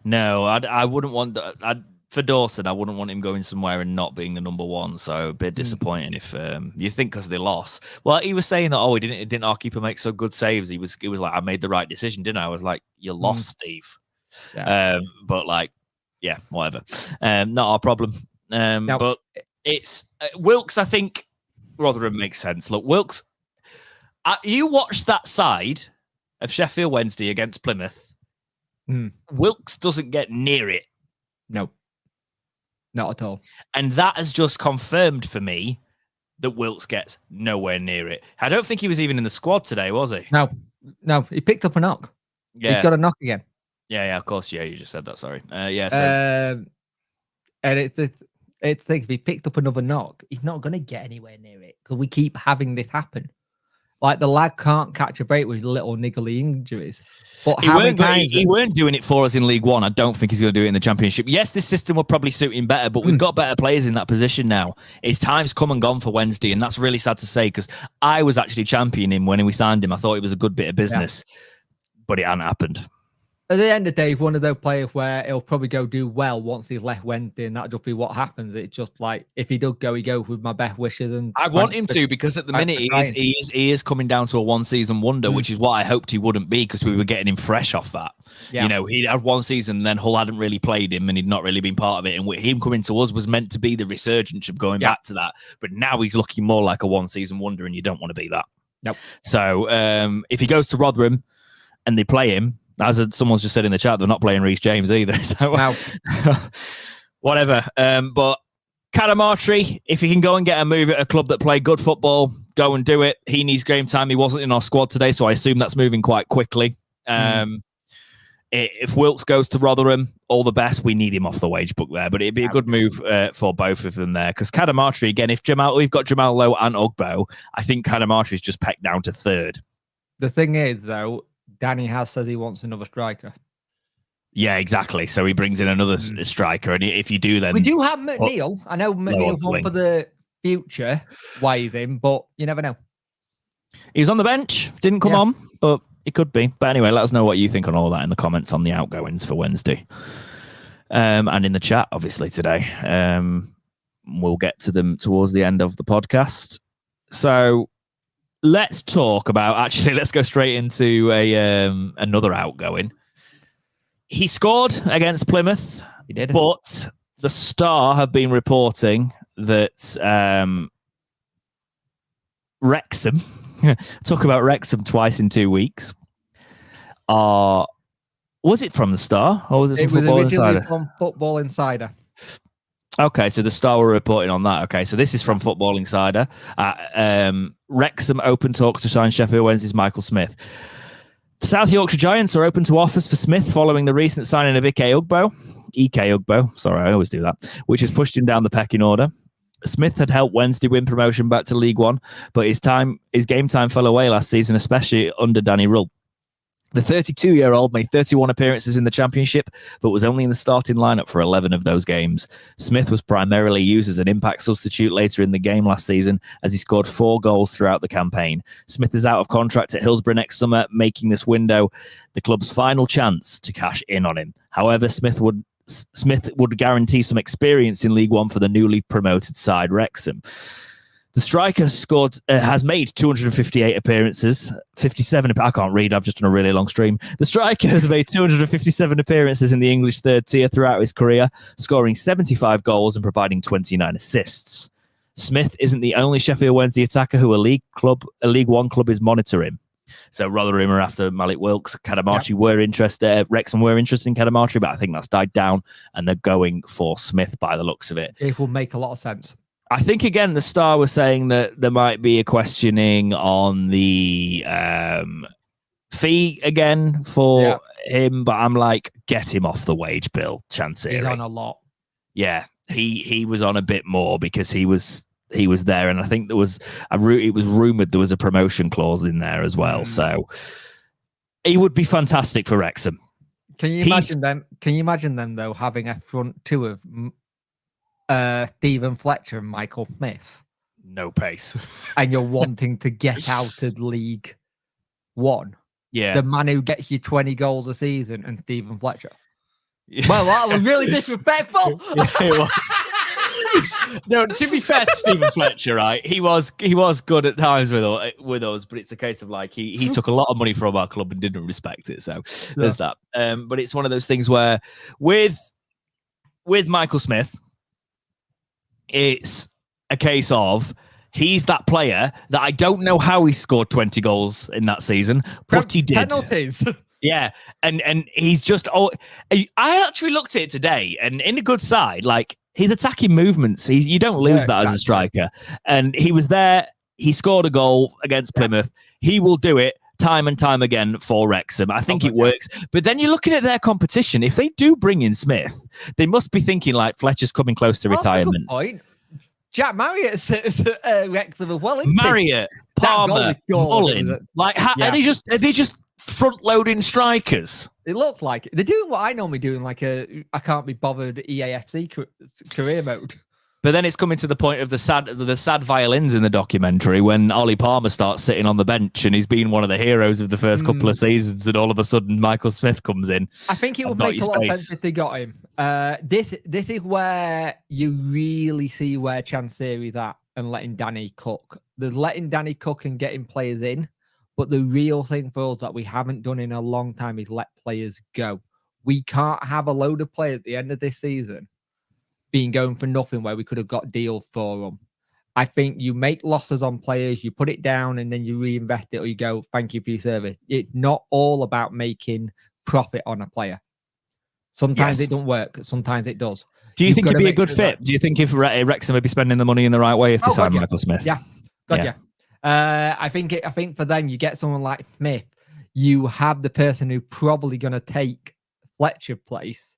No, I wouldn't want for Dawson. I wouldn't want him going somewhere and not being the number one. So a bit disappointing if you think because they lost. Well, he was saying that didn't our keeper make so good saves. He was like, I made the right decision, didn't I? I was like, you lost, Steve. Yeah. But like, yeah, whatever. Not our problem. No. But it's Wilkes. I think Rotherham makes sense. Look, Wilkes. You watched that side of Sheffield Wednesday against Plymouth. Wilkes doesn't get near it. No, not at all. And that has just confirmed for me that Wilkes gets nowhere near it. I don't think he was even in the squad today, was he? No, he picked up a knock. Yeah. He got a knock again. Yeah, of course. Yeah, you just said that. Sorry. And it's if he picked up another knock, he's not going to get anywhere near it because we keep having this happen. Like, the lad can't catch a break with little niggly injuries. But he weren't doing it for us in League One. I don't think he's going to do it in the Championship. Yes, this system will probably suit him better, but we've got better players in that position now. His time's come and gone for Wednesday, and that's really sad to say because I was actually championing him when we signed him. I thought it was a good bit of business, but it hadn't happened. At the end of the day, one of those players where he'll probably go do well once he's left Wednesday, and that'll just be what happens. It's just like, if he does go, he goes with my best wishes. And I want him to, because at the minute he is coming down to a one-season wonder, which is what I hoped he wouldn't be, because we were getting him fresh off that. Yeah. You know, he had one season, and then Hull hadn't really played him, and he'd not really been part of it. And him coming to us was meant to be the resurgence of going back to that. But now he's looking more like a one-season wonder, and you don't want to be that. Nope. So if he goes to Rotherham and they play him, someone's just said in the chat, they're not playing Reece James either. So Wow. whatever. But Cadamarteri, if he can go and get a move at a club that play good football, go and do it. He needs game time. He wasn't in our squad today, so I assume that's moving quite quickly. If Wilkes goes to Rotherham, all the best. We need him off the wage book there, but it'd be a good move for both of them there. Because Cadamarteri, again, we've got Jamal Lowe and Ugbo, I think Cadamarteri's just pegged down to third. The thing is, though, Danny has said he wants another striker. Yeah, exactly. So he brings in another striker, and if you do, then we do have McNeil. I know McNeil's one for the future, waving, but you never know. He's on the bench, didn't come on, but it could be. But anyway, let us know what you think on all that in the comments on the outgoings for Wednesday, and in the chat, obviously today. We'll get to them towards the end of the podcast. So let's talk about. Actually, let's go straight into another outgoing. He scored against Plymouth. He did. But the Star have been reporting that Wrexham, talk about Wrexham twice in 2 weeks, was it from the Star or was it from Football Insider? From Football Insider. Okay, so the Star were reporting on that. Okay, so this is from Football Insider. Wrexham open talks to sign Sheffield Wednesday's Michael Smith. South Yorkshire Giants are open to offers for Smith following the recent signing of Ike Ugbo, sorry, I always do that, which has pushed him down the pecking order. Smith had helped Wednesday win promotion back to League One, but his game time fell away last season, especially under Danny Rull. The 32-year-old made 31 appearances in the Championship, but was only in the starting lineup for 11 of those games. Smith was primarily used as an impact substitute later in the game last season, as he scored 4 goals throughout the campaign. Smith is out of contract at Hillsborough next summer, making this window the club's final chance to cash in on him. However, Smith would guarantee some experience in League One for the newly promoted side, Wrexham. The striker has made 258 appearances, 57. I can't read. I've just done a really long stream. The striker has made 257 appearances in the English third tier throughout his career, scoring 75 goals and providing 29 assists. Smith isn't the only Sheffield Wednesday attacker who a League One club is monitoring. So Rotherham are after Malik Wilkes. Cadamarteri were interested. Wrexham were interested in Cadamarteri, but I think that's died down, and they're going for Smith by the looks of it. It will make a lot of sense. I think, again, the Star was saying that there might be a questioning on the fee again for him, but I'm like, get him off the wage bill, Chansiri. He's on a lot. Yeah, he was on a bit more because he was there, and I think it was rumoured there was a promotion clause in there as well. So he would be fantastic for Wrexham. Can you imagine them? Can you imagine them though having a front two of Stephen Fletcher and Michael Smith? No pace. And you're wanting to get out of League One. Yeah. The man who gets you 20 goals a season and Stephen Fletcher. Yeah. Well, that was really disrespectful. Yeah, it was. No, to be fair to Stephen Fletcher, right? He was good at times with us, but it's a case of like he took a lot of money from our club and didn't respect it. So there's that. But it's one of those things where with Michael Smith, it's a case of he's that player that I don't know how he scored 20 goals in that season, but he did. Penalties. Yeah, and he's just. I actually looked at it today, and in a good side, like his attacking movements, you don't lose that as a striker. And he was there. He scored a goal against Plymouth. He will do it time and time again for Wrexham. I think it works. But then you're looking at their competition. If they do bring in Smith, they must be thinking like Fletcher's coming close to retirement. That's a good point. Jack Marriott's at Wrexham as well. Marriott, Palmer, Mullin. Like, are they just front-loading strikers? It looks like it. They're doing what I normally do in like a I can't be bothered EAFC career mode. But then it's coming to the point of the sad violins in the documentary when Ollie Palmer starts sitting on the bench and he's been one of the heroes of the first couple of seasons, and all of a sudden Michael Smith comes in. I think it would make a lot of sense if they got him. This is where you really see where Chansiri's at and letting Danny cook. There's letting Danny cook and getting players in, but the real thing for us that we haven't done in a long time is let players go. We can't have a load of players at the end of this season being going for nothing where we could have got deals for them. I think you make losses on players, you put it down, and then you reinvest it, or you go, thank you for your service. It's not all about making profit on a player. Sometimes Yes. it don't work. Sometimes it does. Do you You've think got it'd to be a make good sure fit? that- Do you think if Wrexham would be spending the money in the right way if they signed Michael Smith? Yeah. I think for them, you get someone like Smith, you have the person who probably going to take Fletcher's place,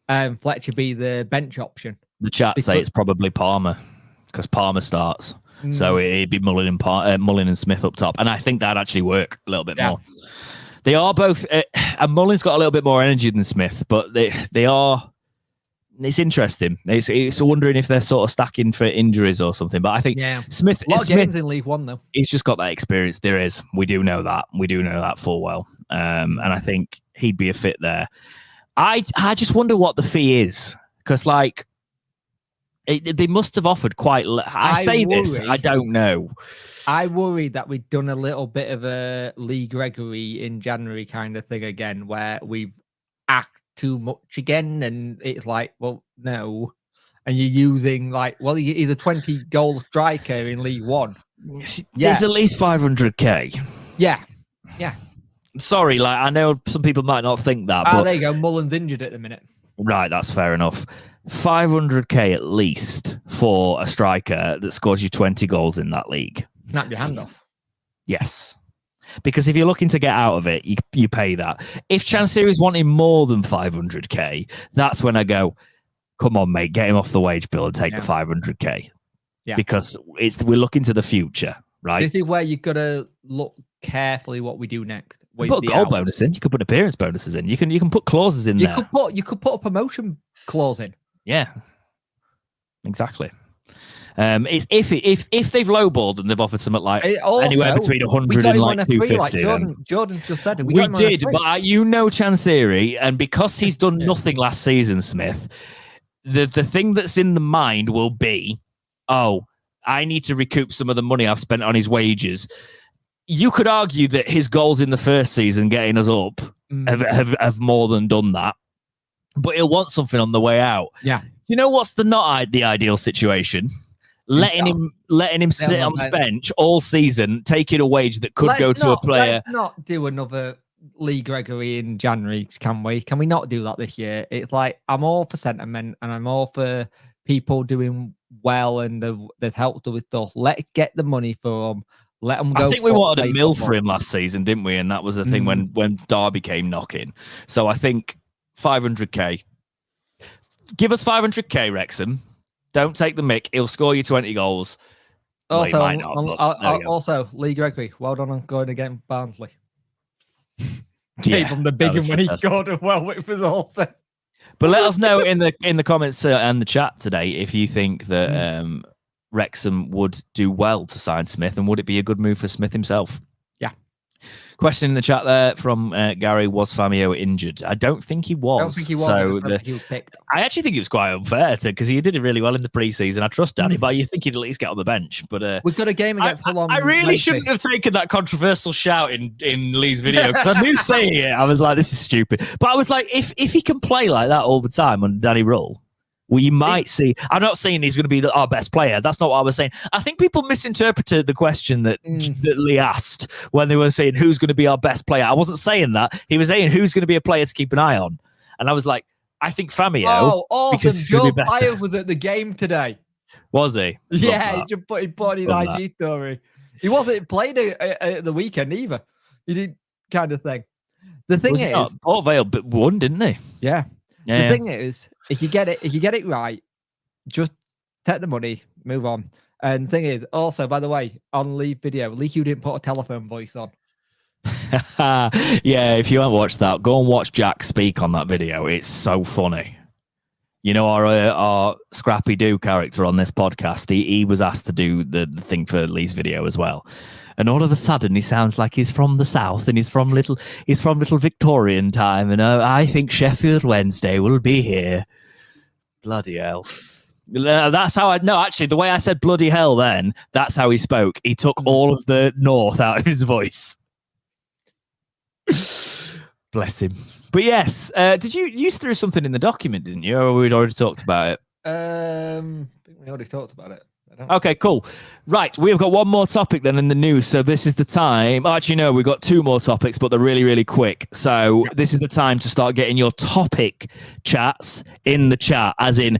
and Fletcher be the bench option. The chat say it's probably Palmer because Palmer starts. So it'd be Mullin and Smith up top. And I think that'd actually work a little bit more. They are both, and Mullin's got a little bit more energy than Smith, but they are. It's interesting. It's wondering if they're sort of stacking for injuries or something. But I think Smith, a lot of games in League One though. He's just got that experience. There is. We do know that. We do know that full well. And I think he'd be a fit there. I just wonder what the fee is because like they must have offered quite. I don't know. I worry that we've done a little bit of a Lee Gregory in January kind of thing again, where we've act too much again, and it's like, well, no, and you're using like, well, he's a 20-goal striker in League One. There's at least 500k. Yeah. Sorry, like I know some people might not think that. But there you go. Mullin's injured at the minute. Right, that's fair enough. 500k at least for a striker that scores you 20 goals in that league. Snap your hand off. Yes. Because if you're looking to get out of it, you pay that. If Chansiri's wanting more than 500k, that's when I go, come on, mate, get him off the wage bill and take the 500k. Yeah. Because we're looking to the future, right? This is where you've got to look carefully what we do next. You put a goal bonus in. You could put appearance bonuses in. You can put clauses in there. You could put a promotion clause in. Yeah, exactly. It's if they've lowballed and they've offered something like anywhere between 100 and like 250. Like Jordan just said it. We did, but Chansiri, and because he's done nothing last season, Smith, the thing that's in the mind will be, I need to recoup some of the money I've spent on his wages. You could argue that his goals in the first season getting us up have more than done that, but he'll want something on the way out. Yeah. You know what's the ideal situation? Letting him sit on the bench all season, taking a wage that could go to a player. Let's not do another Lee Gregory in January, can we? Can we not do that this year? It's like I'm all for sentiment and I'm all for people doing well and they've helped with stuff. Let's get the money for them. Let them go. I think we wanted a mill for him last season, didn't we? And that was the thing when Derby came knocking. So I think 500k. Give us 500k, Wrexham. Don't take the mick. He'll score you 20 goals. Also, well, also Lee Gregory, well done on going against Barnsley. Gave him the big one when he scored as well, which was awesome. But let us know in the comments and the chat today if you think that Wrexham would do well to sign Smith, and would it be a good move for Smith himself? Yeah. Question in the chat there from Gary: was Famio injured? I don't think he was. I don't think he was. So he was picked. I actually think it was quite unfair because he did it really well in the preseason. I trust Danny, but you think he'd at least get on the bench. But we've got a game against Hull on. I really shouldn't have taken that controversial shout in Lee's video because I knew saying it. I was like, this is stupid. But I was like, if he can play like that all the time under Danny Rull, well, you might see. I'm not saying he's going to be our best player. That's not what I was saying. I think people misinterpreted the question that Lee asked when they were saying who's going to be our best player. I wasn't saying that. He was saying who's going to be a player to keep an eye on. And I was like, I think Famio. Oh, awesome. Joe Byers was at the game today. Was he? Yeah, he just put in his IG story. He wasn't playing at the weekend either. He did kind of thing. The thing is, Port Vale won, didn't he? Yeah. The thing is, if you get it right, just take the money, move on. And the thing is, also, by the way, on Lee video, Lee Hugh didn't put a telephone voice on. Yeah, if you haven't watched that, go and watch Jack speak on that video. It's so funny. You know, our Scrappy Doo character on this podcast, he was asked to do the thing for Lee's video as well. And all of a sudden, he sounds like he's from the south, and he's from little Victorian time. And I think Sheffield Wednesday will be here. Bloody hell! That's how I know. Actually, the way I said "bloody hell," then that's how he spoke. He took all of the north out of his voice. Bless him. But yes, did you threw something in the document, didn't you? Or we'd already talked about it. I think we already talked about it. Okay, cool. Right, we've got one more topic then in the news. So this is the time. Actually, no, we've got two more topics, but they're really, really quick. So this is the time to start getting your topic chats in the chat, as in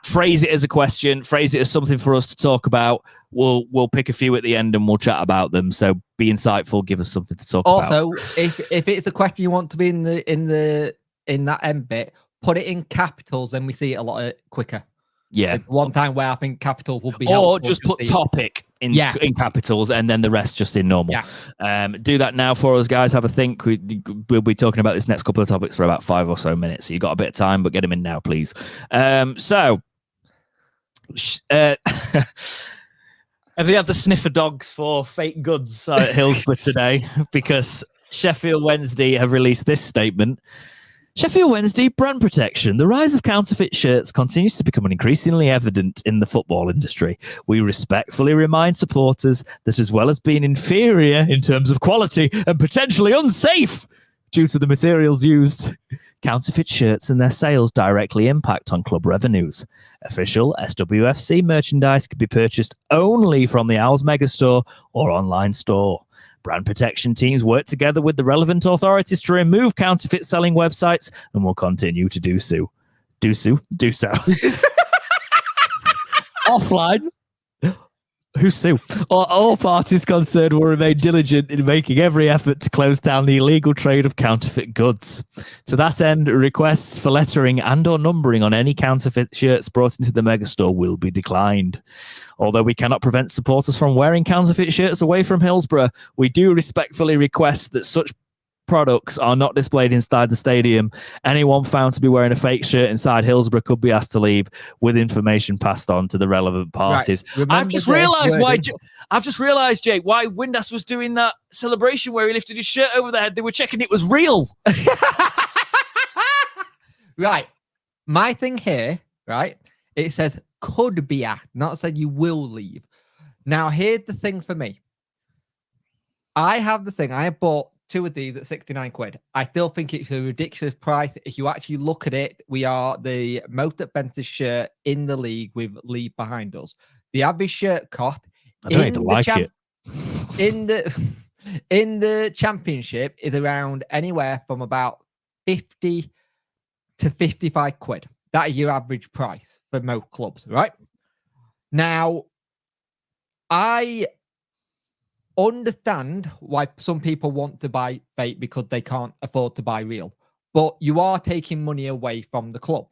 phrase it as a question, phrase it as something for us to talk about. We'll pick a few at the end and we'll chat about them. So be insightful, give us something to talk about. Also, if it's a question you want to be in that end bit, put it in capitals, and we see it a lot quicker. Yeah. Like one time where I think capital would be or helpful. just put topic in capitals and then the rest just in normal. Do that now for us, guys. Have a think. We'll be talking about this next couple of topics for about 5 or so minutes. So you got a bit of time, but get them in now, please. Have you had the sniffer dogs for fake goods at Hillsborough today? Because Sheffield Wednesday have released this statement. Sheffield Wednesday brand protection. The rise of counterfeit shirts continues to become increasingly evident in the football industry. We respectfully remind supporters that, as well as being inferior in terms of quality and potentially unsafe due to the materials used, counterfeit shirts and their sales directly impact on club revenues. Official SWFC merchandise can be purchased only from the Owls Megastore or online store. Brand protection teams work together with the relevant authorities to remove counterfeit selling websites and will continue to do so. Offline. Who's Sue? All parties concerned will remain diligent in making every effort to close down the illegal trade of counterfeit goods. To that end, requests for lettering and or numbering on any counterfeit shirts brought into the megastore will be declined. Although we cannot prevent supporters from wearing counterfeit shirts away from Hillsborough, we do respectfully request that such products are not displayed inside the stadium. Anyone found to be wearing a fake shirt inside Hillsborough could be asked to leave with information passed on to the relevant parties. Right. I've just realised, Jake, why Windass was doing that celebration where he lifted his shirt over their head. They were checking it was real. Right. My thing here, right, it says could be asked, not said you will leave. Now, here's the thing for me. I have the thing. I bought 2 of these at 69 quid. I still think it's a ridiculous price. If you actually look at it, we are the most expensive shirt in the league with League behind us. The average shirt cost I don't even like it. In the championship is around anywhere from about 50 to 55 quid. That is your average price for most clubs, right? Now, I understand why some people want to buy fake because they can't afford to buy real, but you are taking money away from the club,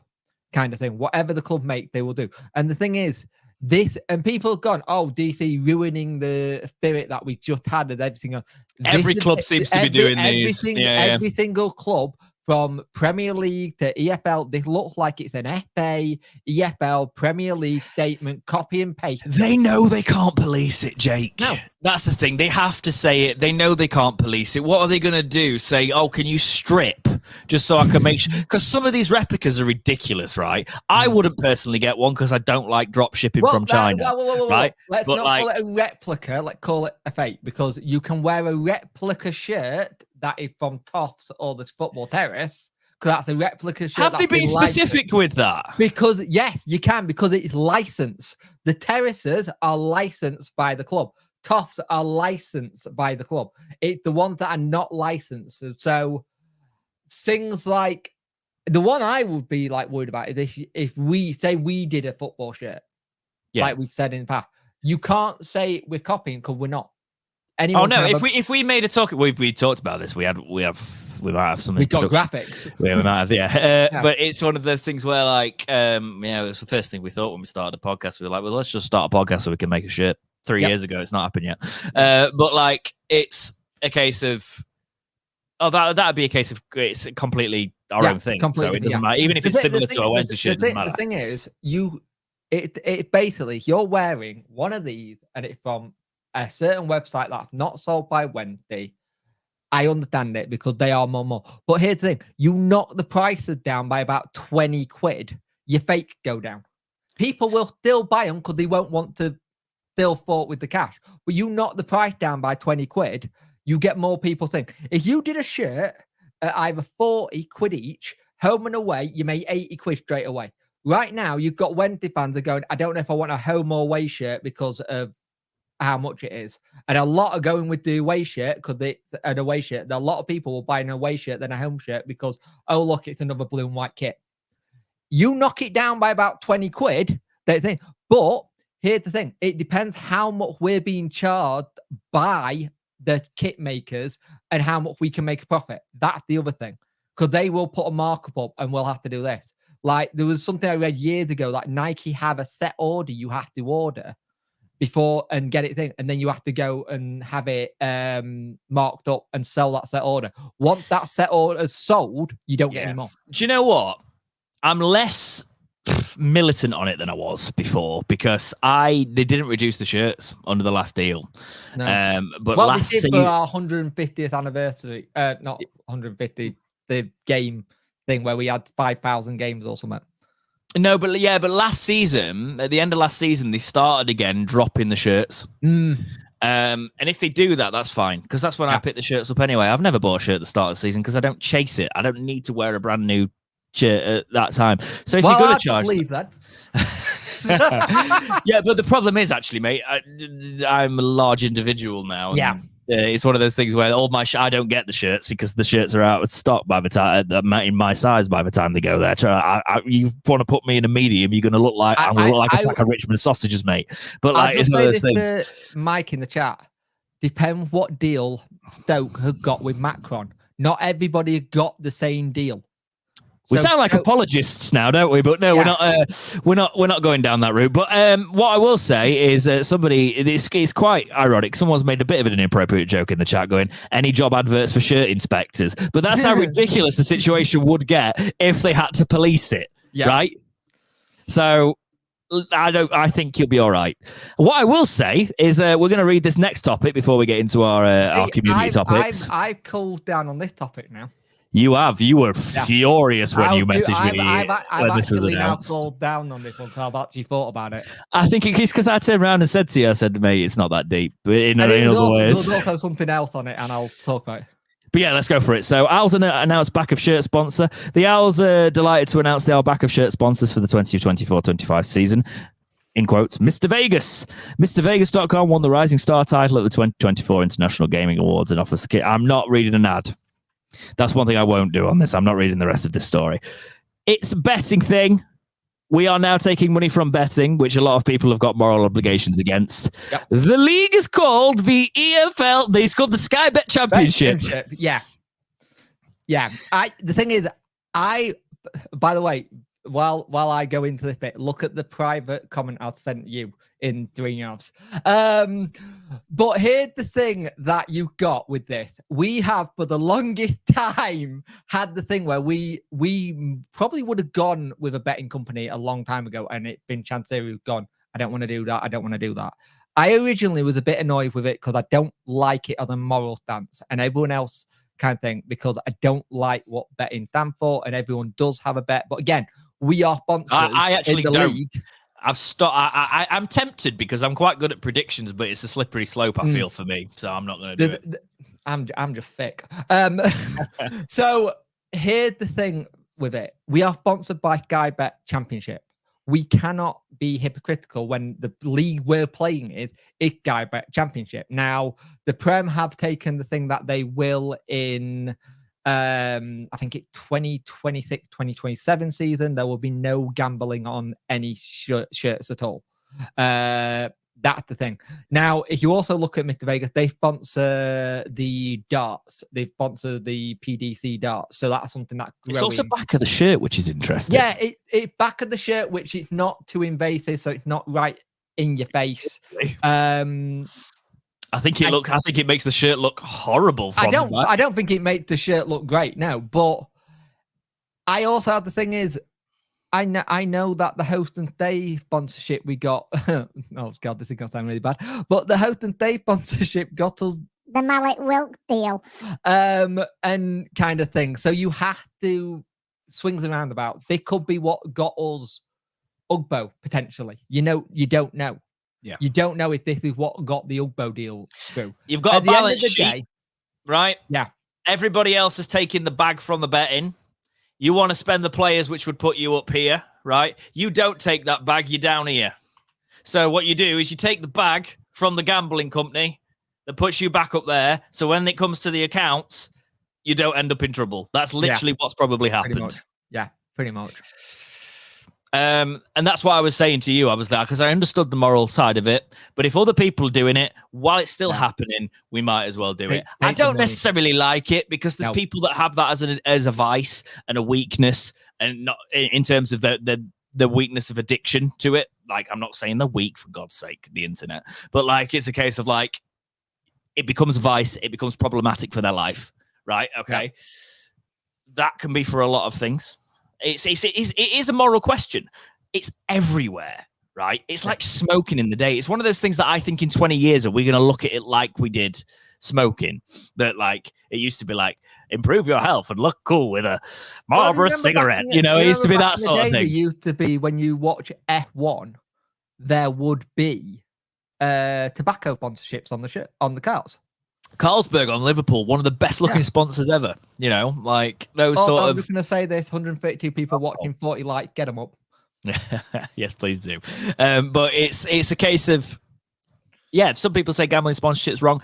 kind of thing. Whatever the club make, they will do. And the thing is, this, and people have gone, oh, DC ruining the spirit that we just had and everything. Every club seems to be doing these. Every single club, from Premier League to EFL, this looks like it's an FA, EFL, Premier League statement, copy and paste. They know they can't police it, Jake. No. That's the thing. They have to say it. They know they can't police it. What are they going to do? Say, oh, can you strip just so I can make sure? Because some of these replicas are ridiculous, right? I wouldn't personally get one because I don't like drop shipping from China, right? Let's not call it a replica. Let's call it a fake, because you can wear a replica shirt that is from Toffs or the Football Terrace, because that's a replica shirt. Have they been specific with that? Because yes, you can, because it's licensed. The terraces are licensed by the club. Toffs are licensed by the club. It's the ones that are not licensed. So things like the one I would be like worried about is this: if we say we did a football shirt, like we said in the past, you can't say we're copying because we're not. Anyone if we made a talk, we talked about this. We might have some. We got graphics. We might have, But it's one of those things where, like, it's the first thing we thought when we started the podcast. We were like, well, let's just start a podcast so we can make a shirt. 3 years ago, it's not happened yet. But like, it's a case of, that'd be a case of it's completely our own thing. So it doesn't matter, even if it's similar to a Wednesday shirt. It doesn't matter. The thing is, it basically you're wearing one of these, and it's from a certain website that's not sold by Wednesday. I understand it because they are more. But here's the thing: you knock the prices down by about 20 quid, your fake go down. People will still buy them because they won't want to still fought with the cash. But you knock the price down by 20 quid, you get more people saying. If you did a shirt at either 40 quid each, home and away, you made 80 quid straight away. right now, you've got Wednesday fans are going, I don't know if I want a home or away shirt because of how much it is. And a lot are going with the away shirt because it's an away shirt. A lot of people will buy an away shirt than a home shirt because, oh, look, it's another blue and white kit. You knock it down by about 20 quid, they think. But here's the thing. It depends how much we're being charged by the kit makers and how much we can make a profit. That's the other thing. Because they will put a markup up and we'll have to do this. Like, there was something I read years ago, like Nike have a set order you have to order before and get it thing, and then you have to go and have it marked up and sell that set order. Once that set order is sold, you don't get any more. Do you know what? I'm less militant on it than I was before because they didn't reduce the shirts under the last deal. No. But well, last they did for our 150th anniversary, not 150, the game thing where we had 5,000 games or something. No, but last season, at the end of last season, they started again dropping the shirts. And if they do that, that's fine because that's when I pick the shirts up anyway. I've never bought a shirt at the start of the season because I don't chase it. I don't need to wear a brand new shirt at that time. So if you're going to charge, leave that. Yeah, but the problem is actually, mate, I'm a large individual now. It's one of those things where all my I don't get the shirts because the shirts are out of stock by the time in my size by the time they go there. You want to put me in a medium, you're going to look like I'm going to look like a pack of Richmond sausages, mate. But like, it's one of those things. Mike in the chat, depends what deal Stoke have got with Macron. Not everybody got the same deal. We sound like apologists now, don't we? But no, we're not going down that route. But what I will say is somebody, it's quite ironic. Someone's made a bit of an inappropriate joke in the chat going, any job adverts for shirt inspectors. But that's how ridiculous the situation would get if they had to police it, right? So I think you'll be all right. What I will say is we're going to read this next topic before we get into our community topics. I've cooled down on this topic now. You have. You were furious when you messaged me when this was announced. I've cooled down on this one because I've actually thought about it. I think it's because I turned around and said to you, I said, mate, it's not that deep. But in other ways. There's also something else on it, and I'll talk about it. But yeah, let's go for it. So Owls announced back of shirt sponsor. The Owls are delighted to announce they are back of shirt sponsors for the 2024-25 season. In quotes, Mr. Vegas. MrVegas.com won the Rising Star title at the 2024 International Gaming Awards and offers kit. I'm not reading an ad. That's one thing I won't do on this. I'm not reading the rest of this story. It's a betting thing. We are now taking money from betting, which a lot of people have got moral obligations against. Yep. The league is called the EFL. It's called the Sky Bet Championship. Yeah. The thing is, by the way, while I go into this bit, look at the private comment I've sent you in 3 yards. But here's the thing that you got with this. We have, for the longest time, had the thing where we probably would have gone with a betting company a long time ago, and it's been Chancery who's gone, I don't want to do that. I don't want to do that. I originally was a bit annoyed with it because I don't like it on a moral stance, and everyone else kind of thing, because I don't like what betting stands for, and everyone does have a bet. But again, we are sponsors. I actually in the don't. League. I've stopped. I'm tempted because I'm quite good at predictions, but it's a slippery slope. I feel for me, so I'm not going to do it. I'm just thick. So here's the thing with it: we are sponsored by Sky Bet Championship. We cannot be hypocritical when the league we're playing is Sky Bet Championship. Now, the Prem have taken the thing that they will in. I think it's 2026-2027 season. There will be no gambling on any shirts at all. That's the thing. Now, if you also look at Mr. Vegas, they sponsor the darts. They sponsor the PDC darts. So that's something that's growing. It's also back of the shirt, which is interesting. Yeah, it's back of the shirt, which is not too invasive, so it's not right in your face. I think it makes the shirt look horrible. I don't think it makes the shirt look great. No, but I also have the thing is, I know that the host and stay sponsorship we got. Oh God, this is gonna sound really bad. But the host and stay sponsorship got us the Mallet Wilk deal, and kind of thing. So you have to swings and roundabouts. They could be what got us Ugbo potentially. You don't know. Yeah, you don't know if this is what got the Ugbo deal through. You've got a balance sheet, right? Yeah. Everybody else is taking the bag from the betting. You want to spend the players, which would put you up here, right? You don't take that bag, you're down here. So what you do is you take the bag from the gambling company that puts you back up there. So when it comes to the accounts, you don't end up in trouble. That's literally what's probably happened. Pretty much. And that's what I was saying to you. I was there because I understood the moral side of it. But if other people are doing it while it's still happening, we might as well do it. I don't necessarily like it because there's people that have that as a vice and a weakness, and not in terms of the weakness of addiction to it. Like, I'm not saying they're weak, for God's sake, the internet, but like, it's a case of like, it becomes a vice, it becomes problematic for their life, right? Okay. Yeah. That can be for a lot of things. It is a moral question. It's everywhere, right? It's like smoking in the day. It's one of those things that I think in 20 years, are we going to look at it like we did smoking? That like, it used to be like, improve your health and look cool with a Marlboro cigarette. It used to be that sort of thing. It used to be when you watch F1, there would be tobacco sponsorships on the cars. Carlsberg on Liverpool, one of the best looking sponsors ever. Like those sort of. I'm just going to say this: 132 people watching, 40 likes, get them up. Yes, please do. But it's a case of, some people say gambling sponsorship's wrong.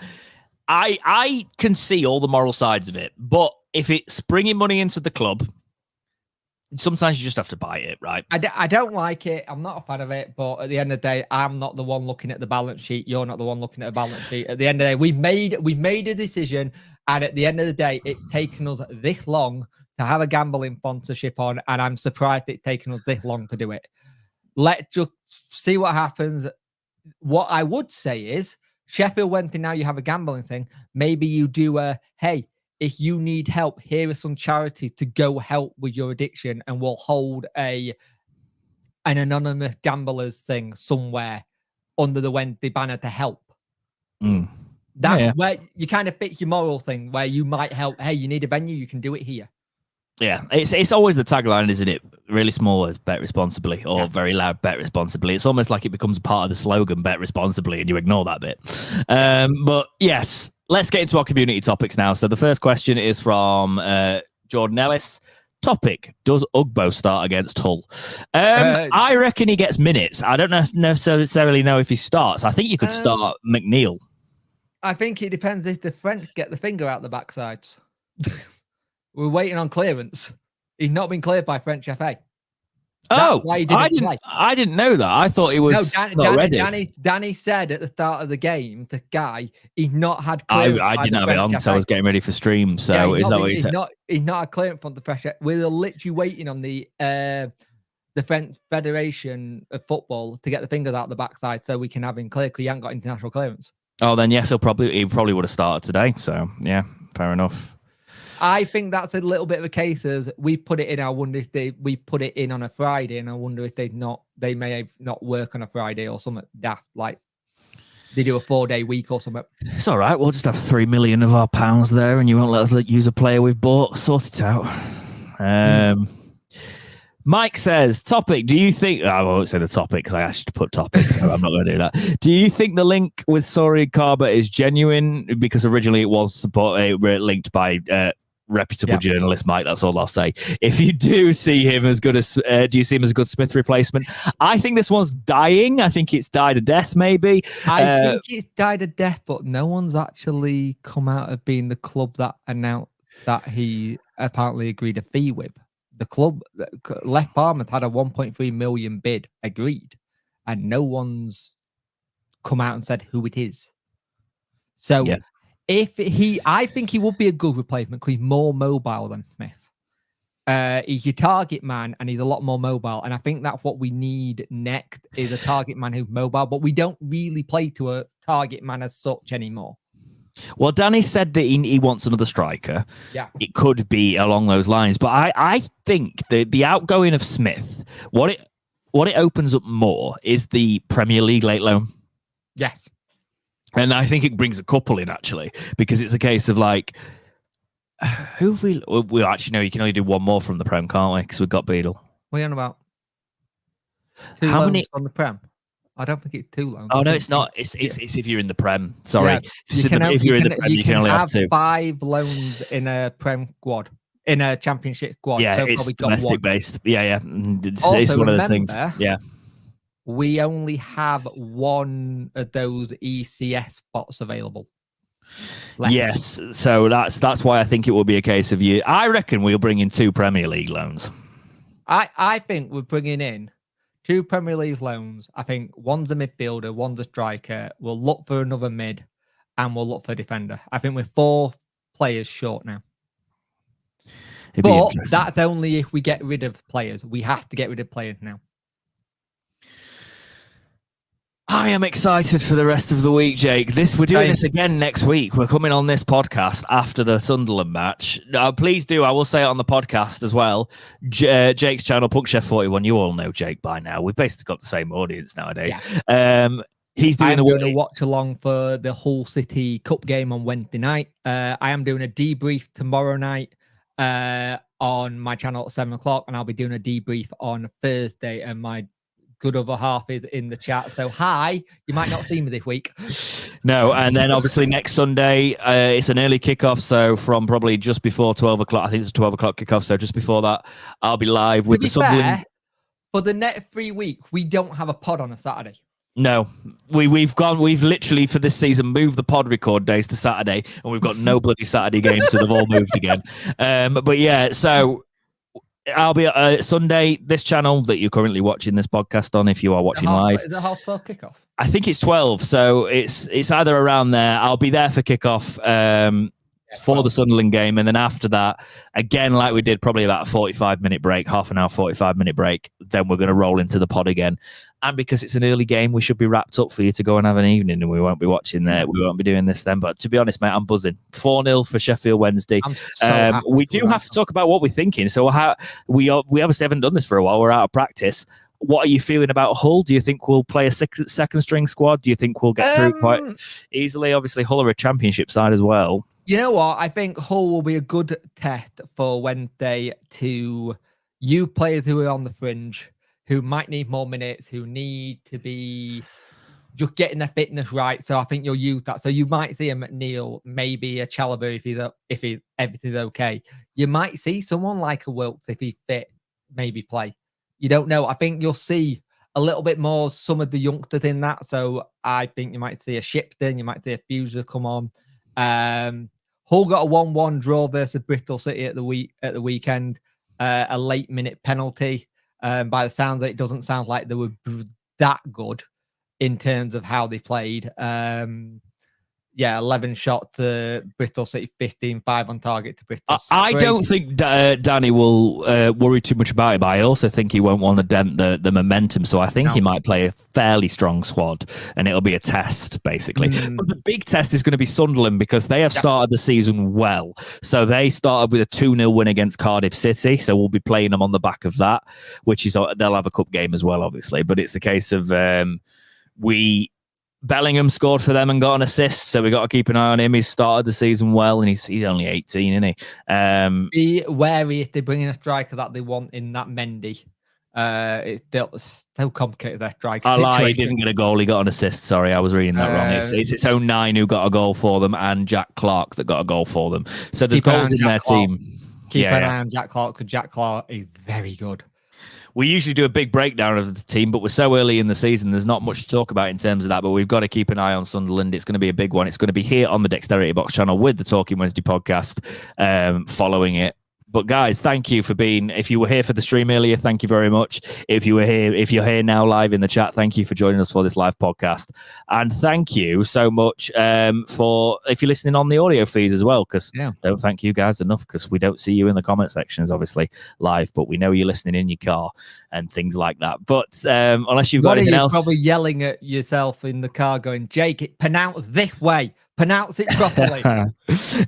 I can see all the moral sides of it, but if it's bringing money into the club, sometimes you just have to buy it, right? I don't like it. I'm not a fan of it. But at the end of the day, I'm not the one looking at the balance sheet. You're not the one looking at the balance sheet. At the end of the day, we made a decision. And at the end of the day, it's taken us this long to have a gambling sponsorship on. And I'm surprised it's taken us this long to do it. Let's just see what happens. What I would say is, Sheffield Wednesday, now you have a gambling thing. Maybe you do hey, if you need help, here are some charities to go help with your addiction, and we'll hold an anonymous gamblers thing somewhere under the Wednesday banner to help. Where you kind of fit your moral thing, where you might help. Hey, you need a venue, you can do it here. Yeah, it's always the tagline, isn't it? Really small is bet responsibly, or very loud, bet responsibly. It's almost like it becomes a part of the slogan, bet responsibly, and you ignore that bit. But yes, let's get into our community topics now. So the first question is from Jordan Ellis. Topic: does Ugbo start against Hull? I reckon he gets minutes. I don't necessarily know if he starts. I think you could start McNeil. I think it depends if the French get the finger out the backsides. We're waiting on clearance. He's not been cleared by French FA. I didn't know that. I thought he was not ready. Danny said at the start of the game, the guy, he's not had clearance. I didn't have it on because I was getting ready for stream. So is that what he said? He's not had clearance from the pressure. We're literally waiting on the French Federation of Football to get the fingers out the backside so we can have him clear because he hasn't got international clearance. Oh, then yes, he probably would have started today. So yeah, fair enough. I think that's a little bit of a case as we put it in. I wonder if we put it in on a Friday, and I wonder if they may have not work on a Friday or something daft, like they do a 4-day week or something. It's all right. We'll just have 3 million of our pounds there, and you won't let us use a player we've bought. Sort it out. Mike says, topic, do you think... I won't say the topic because I asked you to put topics, so I'm not going to do that. Do you think the link with Sori Kaba is genuine? Because originally it was linked by reputable journalist, Mike. That's all I'll say. If you do see him as good as... do you see him as a good Smith replacement? I think this one's dying. I think it's died a death, maybe. I think it's died a death, but no one's actually come out of being the club that announced that he apparently agreed a fee with. The club, Left Palmouth, had a 1.3 million bid agreed, and no one's come out and said who it is. So I think he would be a good replacement because he's more mobile than Smith. He's your target man, and he's a lot more mobile. And I think that's what we need next is a target man who's mobile, but we don't really play to a target man as such anymore. Well, Danny said that he wants another striker. Yeah. It could be along those lines. But I think the outgoing of Smith, what it opens up more is the Premier League late loan. Yes. And I think it brings a couple in, actually, because it's a case of like, who have we actually know you can only do one more from the Prem, can't we? Because we've got Beadle. What are you on about? How many on the Prem? I don't think it's 2 loans. Oh no, it's not. It's if you're in the Prem. Sorry, if you're in the Prem, you can only have 2. 5 loans in a Prem squad. in a championship squad. Yeah, so it's probably got domestic one. based. Yeah. It's Also, one of those things. remember, Yeah. we only have one of those ECS spots available left. Yes, so that's why I think it will be a case of you. I reckon we'll bring in 2 Premier League loans. I think we're bringing in 2 Premier League loans. I think one's a midfielder, one's a striker. We'll look for another mid, and we'll look for a defender. I think we're 4 players short now. But that's only if we get rid of players. We have to get rid of players now. I am excited for the rest of the week, Jake. We're doing this again next week. We're coming on this podcast after the Sunderland match. Please do. I will say it on the podcast as well. Jake's channel, Chef41. You all know Jake by now. We've basically got the same audience nowadays. Yeah. He's doing a watch along for the Hull City Cup game on Wednesday night. I am doing a debrief tomorrow night on my channel at 7:00, and I'll be doing a debrief on Thursday, and my good other half is in the chat. So hi, you might not see me this week. No, and then obviously next Sunday, it's an early kickoff. So from probably just before 12 o'clock, I think it's a 12 o'clock kickoff. So just before that, I'll be live with the Sunderland. For the next 3 weeks, we don't have a pod on a Saturday. No, we've literally for this season moved the pod record days to Saturday, and we've got no bloody Saturday games, so they've all moved again. But yeah, so I'll be Sunday, this channel that you're currently watching this podcast on, if you are watching live. Is it 12:30 kickoff? I think it's 12, so it's either around there. I'll be there for kickoff for the Sunderland game, and then after that, again, like we did, probably about a 45-minute break, half an hour, 45-minute break. Then we're going to roll into the pod again. And because it's an early game, we should be wrapped up for you to go and have an evening, and we won't be watching there. We won't be doing this then. But to be honest, mate, I'm buzzing. 4-0 for Sheffield Wednesday. We do have to talk about what we're thinking. So we obviously haven't done this for a while. We're out of practice. What are you feeling about Hull? Do you think we'll play a second string squad? Do you think we'll get through quite easily? Obviously, Hull are a championship side as well. You know what? I think Hull will be a good test for Wednesday to you players who are on the fringe, who might need more minutes, who need to be just getting their fitness right. So I think you'll use that. So you might see a McNeil, maybe a Chalobah if everything's okay. You might see someone like a Wilkes if he's fit, maybe play. You don't know. I think you'll see a little bit more some of the youngsters in that. So I think you might see a Shipton, you might see a Fuser come on. Hull got a 1-1 draw versus Bristol City at the weekend. A late minute penalty. By the sounds of it, doesn't sound like they were that good in terms of how they played. 11 shot to Bristol City, 15, 5 on target to Bristol City. I don't think Danny will worry too much about it, but I also think he won't want to dent the momentum. So I think he might play a fairly strong squad, and it'll be a test, basically. But the big test is going to be Sunderland, because they have started the season well. So they started with a 2-0 win against Cardiff City. So we'll be playing them on the back of that, which is they'll have a cup game as well, obviously. But it's a case of Bellingham scored for them and got an assist, so we got to keep an eye on him. He's started the season well, and he's only 18, isn't he? Be wary if they bring in a striker that they want in that Mendy. It's so complicated, that striker situation. He didn't get a goal, he got an assist. Sorry, I was reading that wrong. It's its own 9 who got a goal for them, and Jack Clark that got a goal for them. So there's goals in their team. Keep an eye on Jack Clark, because Jack Clark is very good. We usually do a big breakdown of the team, but we're so early in the season, there's not much to talk about in terms of that, but we've got to keep an eye on Sunderland. It's going to be a big one. It's going to be here on the Dexterity Box channel with the Talking Wednesday podcast following it. But guys, thank you for being, if you were here for the stream earlier, thank you very much. If you're here now live in the chat, thank you for joining us for this live podcast. And thank you so much for, if you're listening on the audio feed as well, because don't thank you guys enough, because we don't see you in the comment sections, obviously, live, but we know you're listening in your car and things like that. But unless you've got anything else. You're probably yelling at yourself in the car going, Jake, it pronounced this way. Pronounce it properly.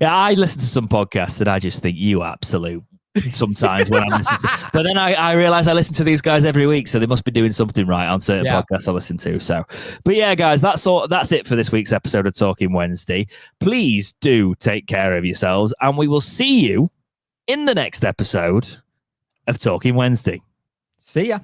Yeah, I listen to some podcasts that I just think you absolute sometimes when I listen to, but then I realize I listen to these guys every week, so they must be doing something right on certain podcasts I listen to. So, but yeah, guys, that's it for this week's episode of Talking Wednesday. Please do take care of yourselves, and we will see you in the next episode of Talking Wednesday. See ya.